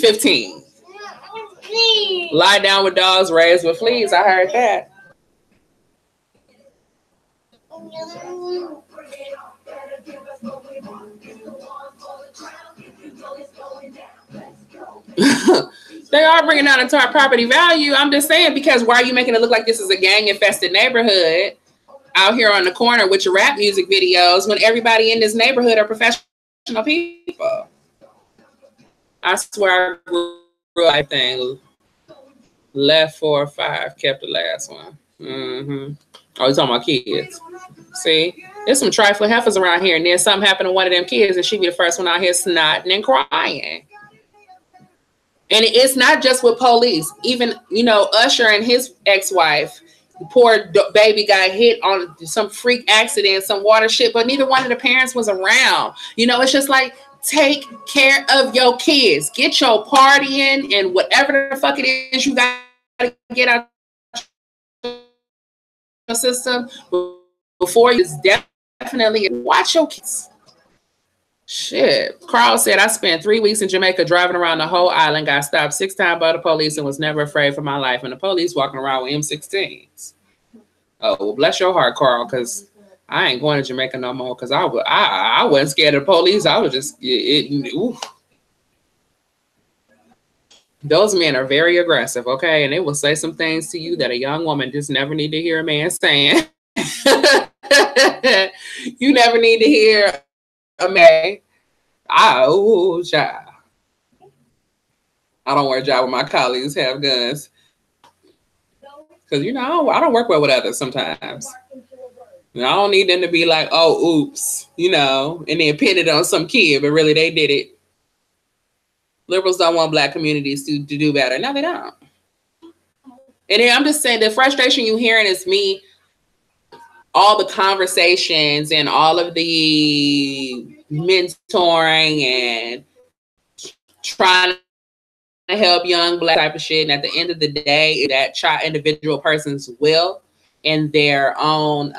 15. Lie down with dogs, raised with fleas. I heard that. They are bringing down the property value. I'm just saying, because why are you making it look like this is a gang-infested neighborhood out here on the corner with your rap music videos when everybody in this neighborhood are professional people? I swear I grew up thing. Left 4 or 5, kept the last one. Mm-hmm. Oh, he's talking about kids. See, there's some trifling heifers around here, and then something happened to one of them kids, and she be the first one out here snotting and crying. And it's not just with police. Even, you know, Usher and his ex-wife, poor baby got hit on some freak accident, some water shit, but neither one of the parents was around. You know, it's just like, take care of your kids. Get your partying and whatever the fuck it is you got to get out the system before you definitely watch your kids. Shit. Carl said, I spent 3 weeks in Jamaica driving around the whole island, got stopped 6 times by the police, and was never afraid for my life. And the police walking around with M16s. Oh, well, bless your heart, Carl, because I ain't going to Jamaica no more, because I wasn't scared of the police. I was just, oof. Those men are very aggressive, okay? And they will say some things to you that a young woman just never need to hear a man saying. You never need to hear a man. Child. I don't wear a job where my colleagues have guns. Because, you know, I don't work well with others sometimes. And I don't need them to be like, oh, oops, you know, and then pin it on some kid, but really they did it. Liberals don't want black communities to do better. No, they don't. And then I'm just saying the frustration you hearing is me, all the conversations and all of the mentoring and trying to help young black type of shit. And at the end of the day, that individual person's will and their own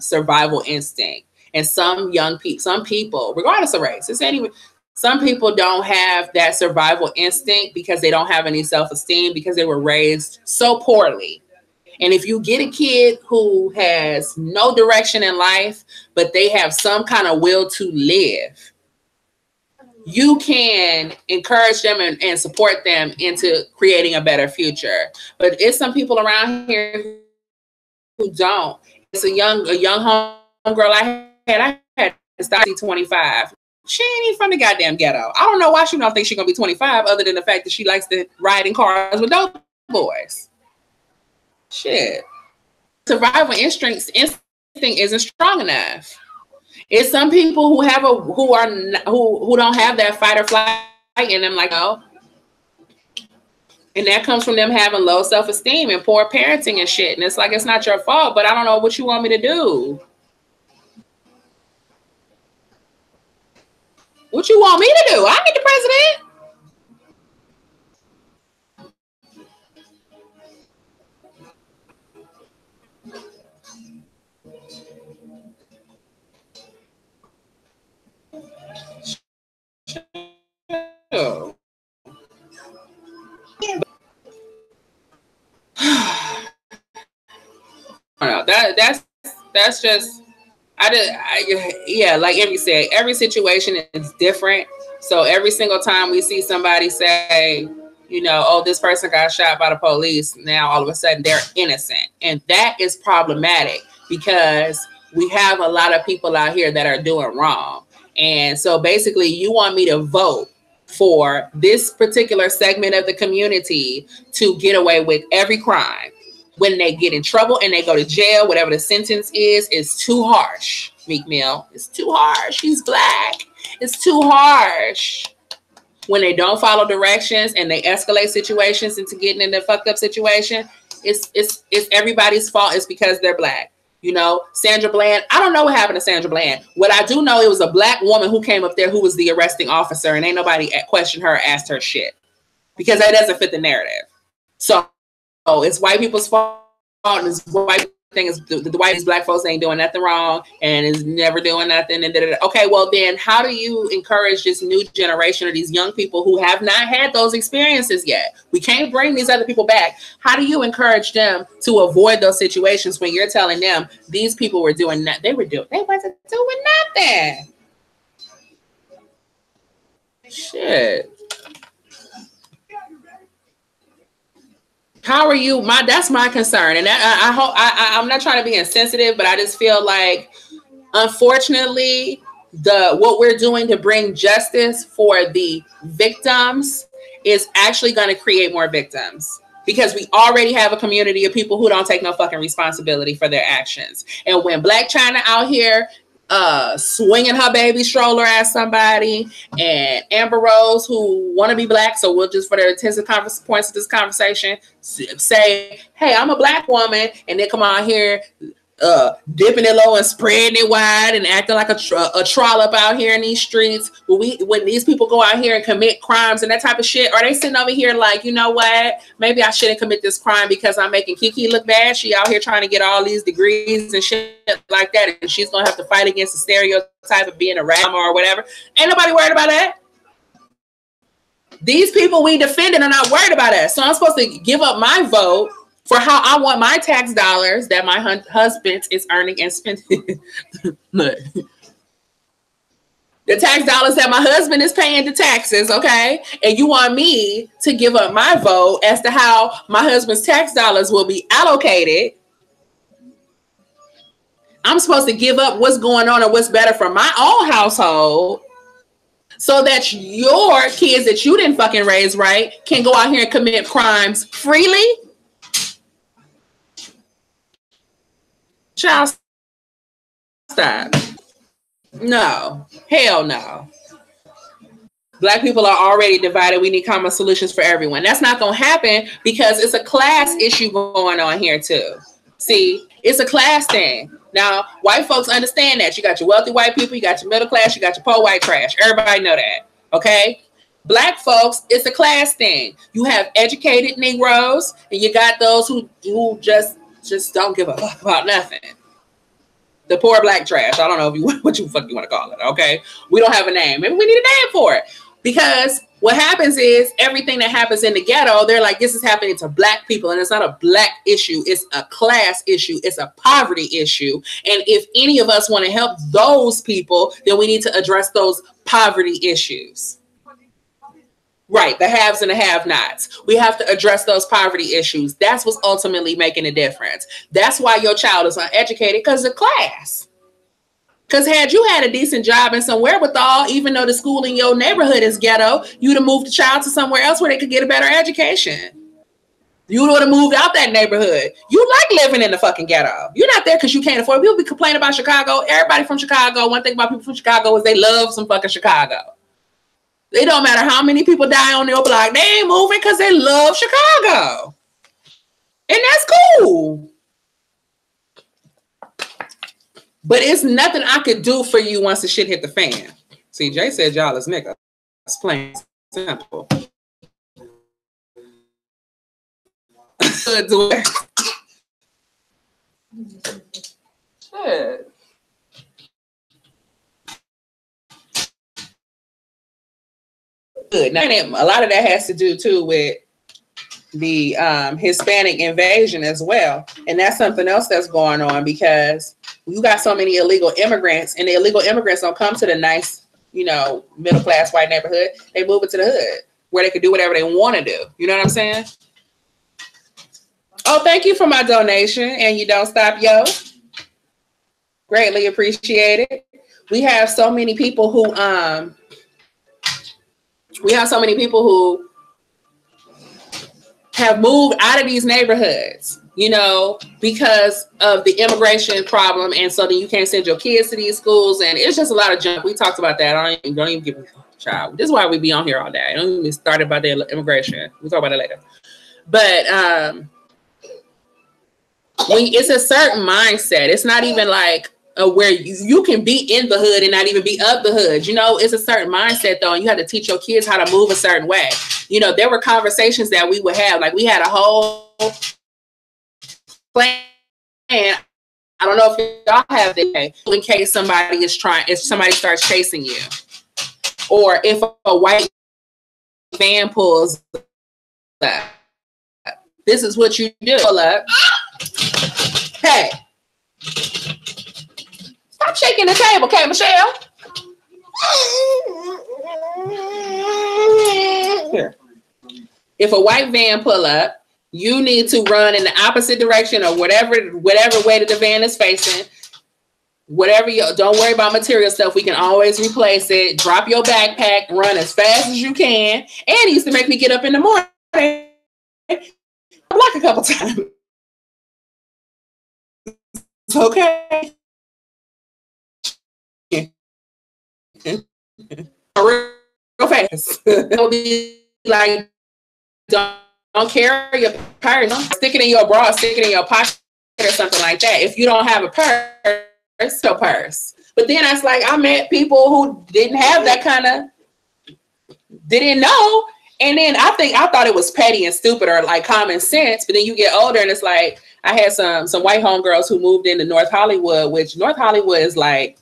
survival instinct. And some people, regardless of race, some people don't have that survival instinct because they don't have any self-esteem because they were raised so poorly. And if you get a kid who has no direction in life, but they have some kind of will to live, you can encourage them and support them into creating a better future. But it's some people around here who don't. It's a young homegirl I had to start 25. She ain't even from the goddamn ghetto. I don't know why she don't think she's gonna be 25, other than the fact that she likes to ride in cars with dope boys. Shit. Survival instinct isn't strong enough. It's some people who don't have that fight or flight in them, like, oh. And that comes from them having low self-esteem and poor parenting and shit. And it's like, it's not your fault, but I don't know what you want me to do. What you want me to do? I'm the president. Oh. That's just yeah, like Emmy said, every situation is different. So every single time we see somebody say, you know, oh, this person got shot by the police, now all of a sudden they're innocent. And that is problematic because we have a lot of people out here that are doing wrong. And so basically you want me to vote for this particular segment of the community to get away with every crime. When they get in trouble and they go to jail, whatever the sentence is too harsh. Meek Mill, it's too harsh. He's black. It's too harsh. When they don't follow directions and they escalate situations into getting in a fucked up situation, it's everybody's fault. It's because they're black. You know, Sandra Bland, I don't know what happened to Sandra Bland. What I do know, it was a black woman who came up there who was the arresting officer, and ain't nobody questioned her or asked her shit because that doesn't fit the narrative. So it's white people's fault, and this white thing is the white black folks ain't doing nothing wrong and is never doing nothing. And okay, well then, how do you encourage this new generation of these young people who have not had those experiences yet? We can't bring these other people back. How do you encourage them to avoid those situations when you're telling them these people were doing that? They wasn't doing nothing. Shit. How are you? That's my concern. And I hope I'm not trying to be insensitive, but I just feel like, unfortunately, what we're doing to bring justice for the victims is actually going to create more victims, because we already have a community of people who don't take no fucking responsibility for their actions. And when Black China out here swinging her baby stroller at somebody, and Amber Rose, who want to be black, so we'll just, for the intensive points of this conversation, say, hey, I'm a black woman, and then come out here dipping it low and spreading it wide and acting like a trollop out here in these streets. When these people go out here and commit crimes and that type of shit, are they sitting over here like, you know what? Maybe I shouldn't commit this crime because I'm making Kiki look bad. She out here trying to get all these degrees and shit like that, and she's gonna have to fight against the stereotype of being a rat or whatever. Ain't nobody worried about that. These people we defending are not worried about that. So I'm supposed to give up my vote for how I want my tax dollars that my husband is earning and spending. Look, the tax dollars that my husband is paying the taxes, okay? And you want me to give up my vote as to how my husband's tax dollars will be allocated. I'm supposed to give up what's going on or what's better for my own household so that your kids that you didn't fucking raise right can go out here and commit crimes freely? Child, stop. No. Hell no. Black people are already divided. We need common solutions for everyone. That's not going to happen because it's a class issue going on here too. See, it's a class thing. Now, white folks understand that. You got your wealthy white people, you got your middle class, you got your poor white trash. Everybody know that, okay? Black folks, it's a class thing. You have educated Negroes, and you got those who just don't give a fuck about nothing. The poor black trash. I don't know what you fuck you want to call it, okay? We don't have a name. Maybe we need a name for it. Because what happens is everything that happens in the ghetto, they're like, this is happening to black people. And it's not a black issue. It's a class issue. It's a poverty issue. And if any of us want to help those people, then we need to address those poverty issues. Right, the haves and the have-nots. We have to address those poverty issues. That's what's ultimately making a difference. That's why your child is uneducated, because of class. Because had you had a decent job and some wherewithal, even though the school in your neighborhood is ghetto, you'd have moved the child to somewhere else where they could get a better education. You would have moved out that neighborhood. You like living in the fucking ghetto. You're not there because you can't afford it. People be complaining about Chicago. Everybody from Chicago, one thing about people from Chicago is they love some fucking Chicago. It don't matter how many people die on their block. They ain't moving because they love Chicago. And that's cool. But it's nothing I could do for you once the shit hit the fan. See, Jay said y'all is nigga. It's plain simple. Shit. Good. Now, a lot of that has to do too with the Hispanic invasion as well. And that's something else that's going on because you got so many illegal immigrants, and the illegal immigrants don't come to the nice, middle class white neighborhood. They move it to the hood where they can do whatever they want to do. You know what I'm saying? Oh, thank you for my donation. And you don't stop, yo. Greatly appreciated. We have so many people who have moved out of these neighborhoods, because of the immigration problem. And so then you can't send your kids to these schools. And it's just a lot of junk. We talked about that. Don't even give a child. This is why we be on here all day. Don't even start about the immigration. We'll talk about it later. But it's a certain mindset. It's not even like where you can be in the hood and not even be of the hood. It's a certain mindset though. And you have to teach your kids how to move a certain way. There were conversations that we would have. Like we had a whole plan. I don't know if y'all have that in case if somebody starts chasing you, or if a white van pulls up. This is what you do. Pull up. Hey. Stop shaking the table, okay, Michelle? Here. If a white van pull up, you need to run in the opposite direction or whatever way that the van is facing. Don't worry about material stuff. We can always replace it. Drop your backpack, run as fast as you can. And he used to make me get up in the morning, block a couple times. Okay. Real fast. It'll be like, don't carry your purse. Stick it in your bra, stick it in your pocket or something like that. If you don't have a purse, no purse. But then it's like I met people who didn't have that kind of, didn't know. And then I thought it was petty and stupid or like common sense. But then you get older and it's like, I had some white homegirls who moved into North Hollywood, which North Hollywood is like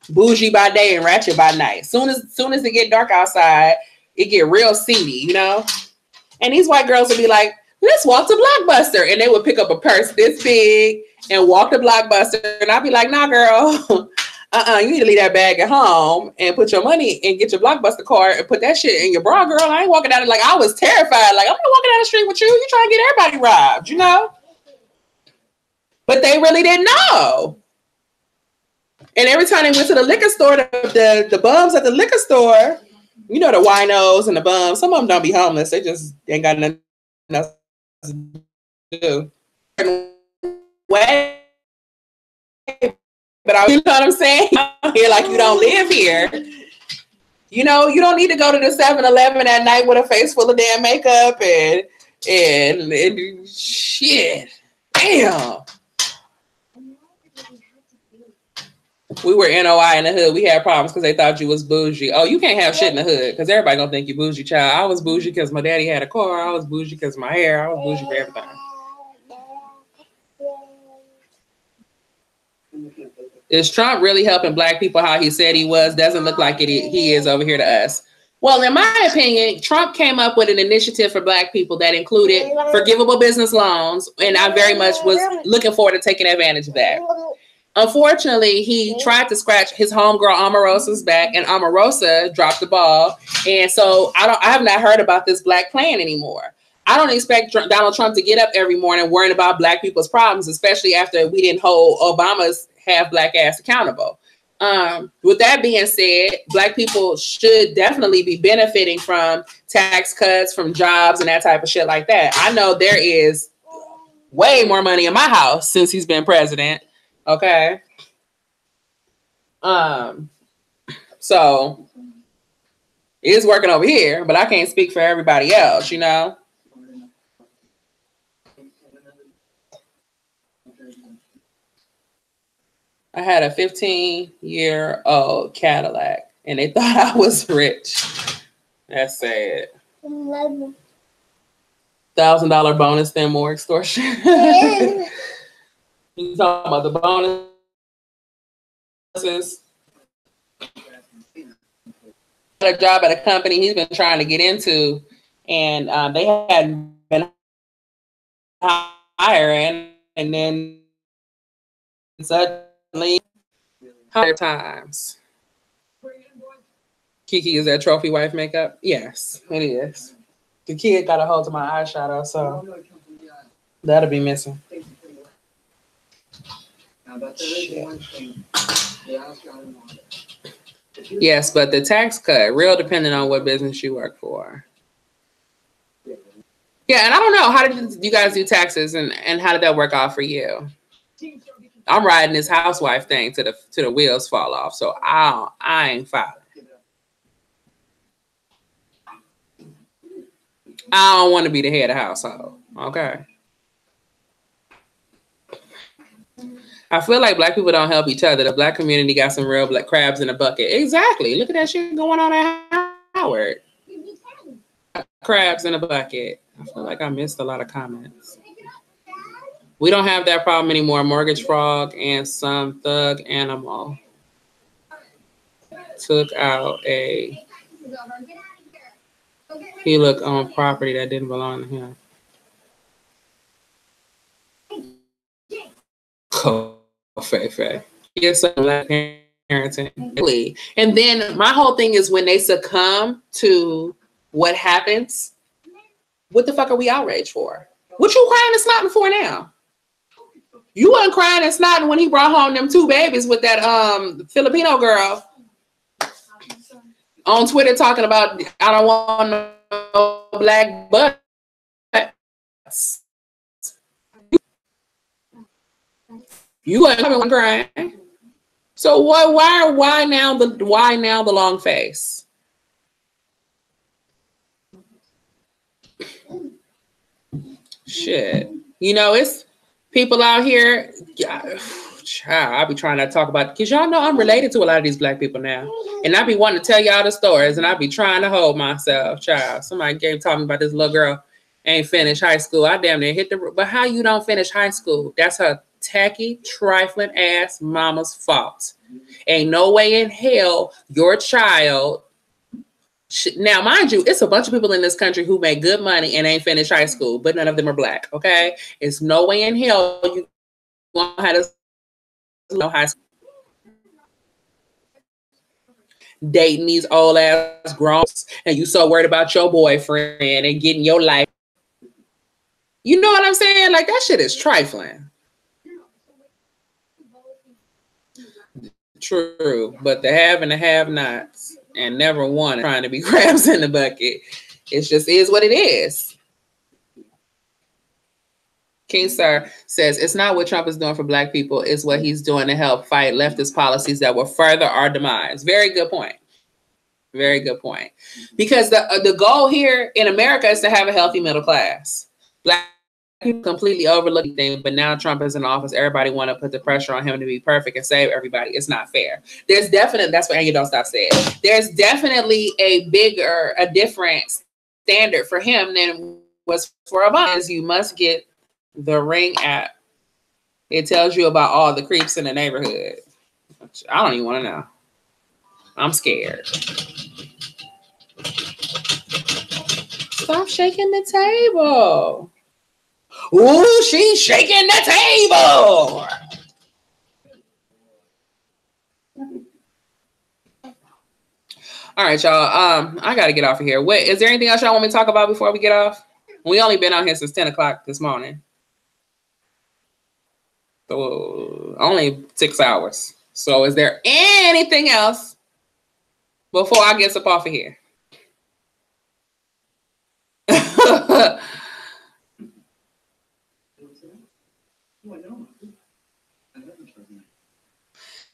bougie by day and ratchet by night. Soon as it get dark outside, it get real seedy, you know? And these white girls would be like, let's walk to Blockbuster. And they would pick up a purse this big and walk to Blockbuster. And I'd be like, nah, girl. You need to leave that bag at home and put your money and get your Blockbuster card and put that shit in your bra, girl. I ain't walking down it. Like, I was terrified. Like, I'm not walking down the street with you. You trying to get everybody robbed, you know? But they really didn't know. And every time they went to the liquor store, the bums at the liquor store, you know, the winos and the bums, some of them don't be homeless. They just ain't got nothing else to do. Way. But you know what I'm saying? Here, like you don't live here. You know, you don't need to go to the 7-Eleven at night with a face full of damn makeup and shit. Damn. We were NOI in the hood. We had problems because they thought you was bougie. Oh, you can't have shit in the hood because everybody gonna think you bougie, child. I was bougie because my daddy had a car. I was bougie because of my hair. I was bougie for everything. Is Trump really helping black people how he said he was? Doesn't look like he is over here to us. Well, in my opinion, Trump came up with an initiative for black people that included forgivable business loans, and I very much was looking forward to taking advantage of that. Unfortunately, he tried to scratch his homegirl Omarosa's back, and Omarosa dropped the ball. And so I have not heard about this black plan anymore. I don't expect Donald Trump to get up every morning worrying about black people's problems, especially after we didn't hold Obama's half black ass accountable. With that being said, black people should definitely be benefiting from tax cuts, from jobs, and that type of shit like that. I know there is way more money in my house since he's been president. Okay. So it's working over here, but I can't speak for everybody else, you know. I had a 15-year-old Cadillac, and they thought I was rich. That's sad. $1,000 bonus, then more extortion. You talking about the bonuses? A job at a company he's been trying to get into, and they hadn't been hiring, and then suddenly 100 times. Kiki, is that trophy wife makeup? Yes, it is. The kid got a hold of my eyeshadow, so that'll be missing. Yes, but the tax cut, real dependent on what business you work for. Yeah, and I don't know, how did you guys do taxes, and how did that work out for you? I'm riding this housewife thing to the wheels fall off, so I ain't filing. I don't want to be the head of household. Okay. I feel like black people don't help each other. The black community got some real black crabs in a bucket. Exactly. Look at that shit going on at Howard. Crabs in a bucket. I feel like I missed a lot of comments. We don't have that problem anymore. Mortgage frog and some thug animal took out a HELOC on property that didn't belong to him. Oh, Faye. Yes, black parenting. And then my whole thing is when they succumb to what happens, what the fuck are we outraged for? What you crying and snotting for now? You wasn't crying and snotting when he brought home them 2 babies with that Filipino girl on Twitter talking about I don't want no black butts. You wasn't crying. So why now the long face? Shit. You know, People out here, child, I be trying to talk about, because y'all know I'm related to a lot of these black people now. And I be wanting to tell y'all the stories, and I be trying to hold myself, child. Somebody talking about this little girl ain't finished high school. I damn near hit the, but how you don't finish high school? That's her tacky, trifling ass mama's fault. Ain't no way in hell your child, now mind you, it's a bunch of people in this country who make good money and ain't finished high school, but none of them are black, okay? It's no way in hell you gonna have to know high school. Dating these old ass grown-ups, and you so worried about your boyfriend and getting your life. You know what I'm saying? Like, that shit is trifling. True, but the have and the have-nots, and never one trying to be crabs in the bucket. It just is what it is. King Sir says, it's not what Trump is doing for black people, it's what he's doing to help fight leftist policies that will further our demise. Very good point. Very good point. Because the goal here in America is to have a healthy middle class. Black people completely overlook things, but now Trump is in office. Everybody want to put the pressure on him to be perfect and save everybody. It's not fair. There's definitely, that's what Angie Don't Stop said. There's definitely a different standard for him than was for Obama. Is you must get the Ring app. It tells you about all the creeps in the neighborhood. I don't even want to know. I'm scared. Stop shaking the table. Ooh, she's shaking the table. All right, y'all. I got to get off of here. Wait, is there anything else y'all want me to talk about before we get off? We only been on here since 10 o'clock this morning. So only 6 hours. So is there anything else before I get up off of here?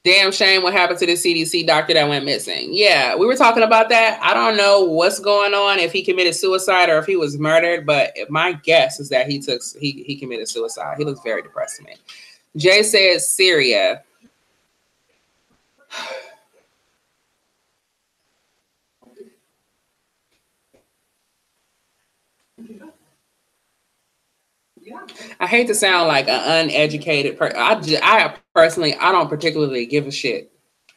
Damn shame what happened to the CDC doctor that went missing. Yeah, we were talking about that. I don't know what's going on, if he committed suicide or if he was murdered, but my guess is that he committed suicide. He looks very depressed to me. Jay says Syria. I hate to sound like an uneducated person. I personally, I don't particularly give a shit.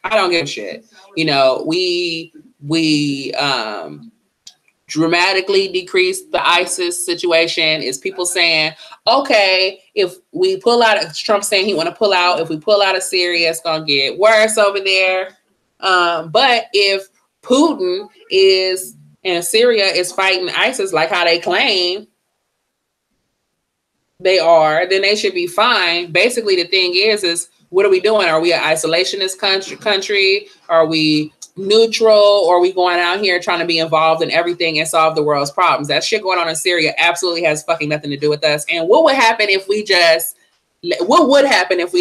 I don't give a shit. You know, we dramatically decreased the ISIS situation. Is people saying, okay, if we pull out, Trump saying he want to pull out, if we pull out of Syria, it's going to get worse over there. But if Putin is, and Syria is fighting ISIS like how they claim they are, then they should be fine. Basically, the thing is what are we doing? Are we an isolationist country? Are we neutral? Or are we going out here trying to be involved in everything and solve the world's problems? That shit going on in Syria absolutely has fucking nothing to do with us. And what would happen if we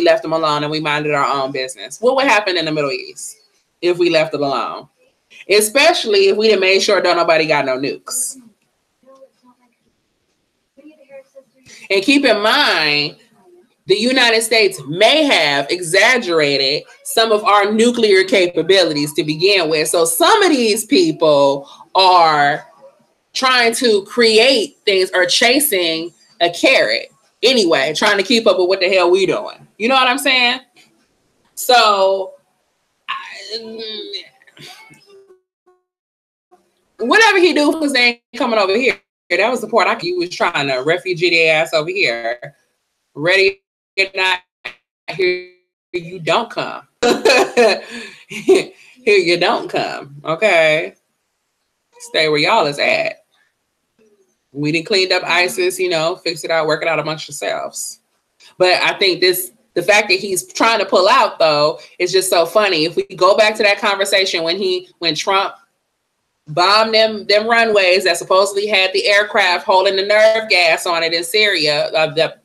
left them alone and we minded our own business? What would happen in the Middle East if we left them alone? Especially if we didn't make sure don't nobody got no nukes. And keep in mind, the United States may have exaggerated some of our nuclear capabilities to begin with. So some of these people are trying to create things or chasing a carrot anyway, trying to keep up with what the hell we doing. You know what I'm saying? So whatever he do, because they ain't coming over here. That was the part he was trying to refugee their ass over here. Ready or not, here you don't come. Here you don't come. Okay. Stay where y'all is at. We done cleaned up ISIS, fix it out, work it out amongst yourselves. But I think the fact that he's trying to pull out, though, is just so funny. If we go back to that conversation when Trump bombed them runways that supposedly had the aircraft holding the nerve gas on it in Syria that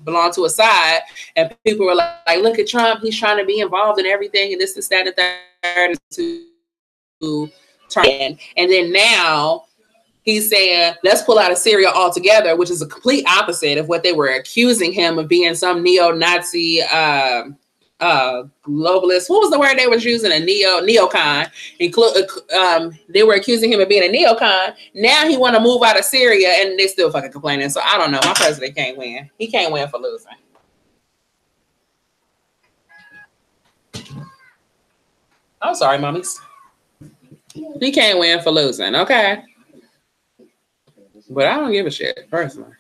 belonged to Assad, and people were like, look at Trump, he's trying to be involved in everything, and this, that, and third to turn in. And then now he's saying, let's pull out of Syria altogether, which is a complete opposite of what they were accusing him of being, some neo-Nazi globalist. What was the word they was using? A neocon. They were accusing him of being a neocon. Now he want to move out of Syria, and they still fucking complaining. So I don't know. My president can't win. He can't win for losing. I'm sorry, mommies. He can't win for losing, okay? But I don't give a shit, personally.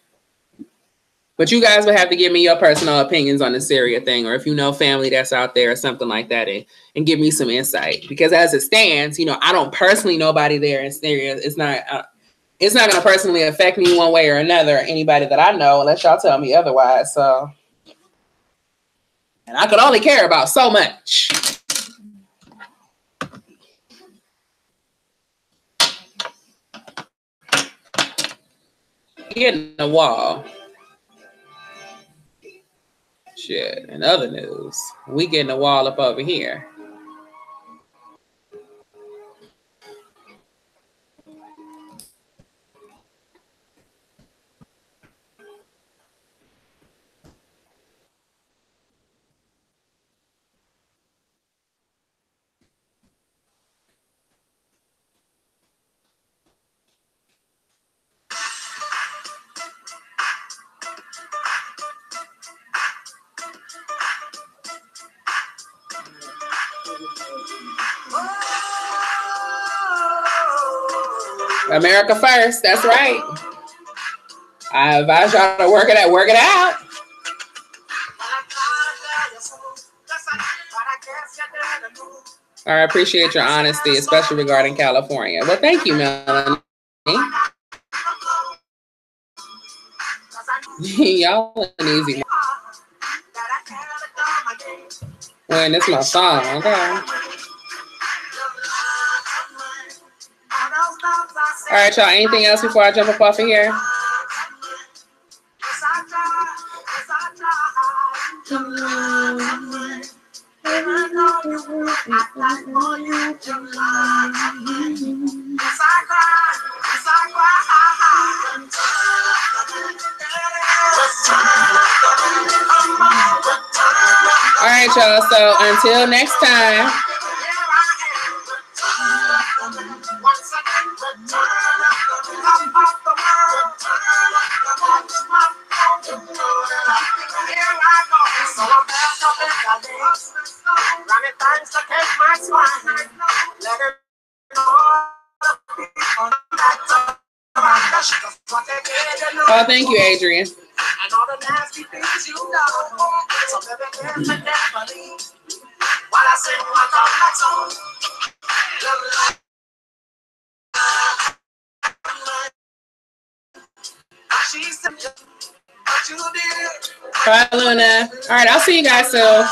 But you guys would have to give me your personal opinions on the Syria thing, or if you know family that's out there or something like that, and give me some insight. Because as it stands, I don't personally know nobody there in Syria. It's not going to personally affect me one way or another, anybody that I know, unless y'all tell me otherwise. So, and I could only care about so much. Getting the wall. Shit. In other news, we getting the wall up over here. America first. That's right. I advise y'all to work it out. I appreciate your honesty, especially regarding California. Well, thank you, Melanie. Y'all an easy one. It's my song, okay? All right, y'all. Anything else before I jump up off of here? All right, y'all. So until next time. Oh, thank you, Adrian. Bye, Luna. All right, I'll see you guys soon.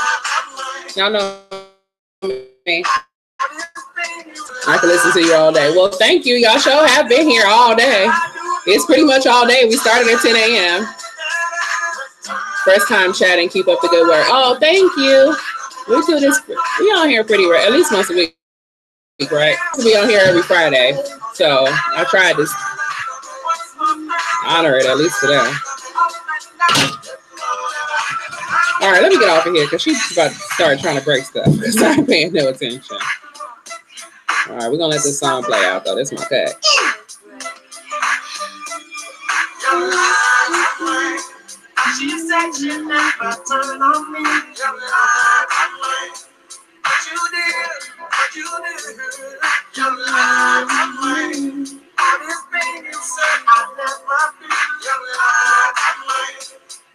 Y'all know me. I can listen to you all day. Well, thank you. Y'all sure have been here all day. It's pretty much all day. We started at 10 a.m. First time chatting. Keep up the good work. Oh, thank you. We do this. We on here pretty rare, at least once a week, right? We on here every Friday. So I tried to honor it at least today. All right, let me get off of here because she's about to start trying to break stuff because I'm paying no attention. All right, we're going to let this song play out, though. This is my cut. She said she never turn on me. But you did. Your love, all this pain you said I never feel. Your love,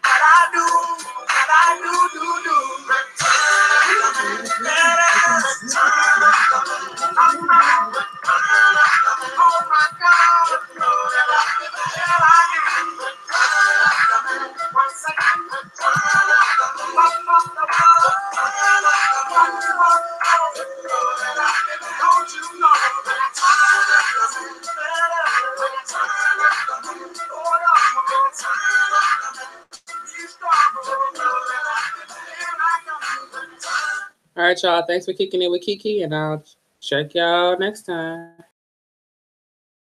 but I do. Oh my God. Once again, don't you know All right, y'all. Thanks for kicking in with Kiki, and I'll check y'all next time.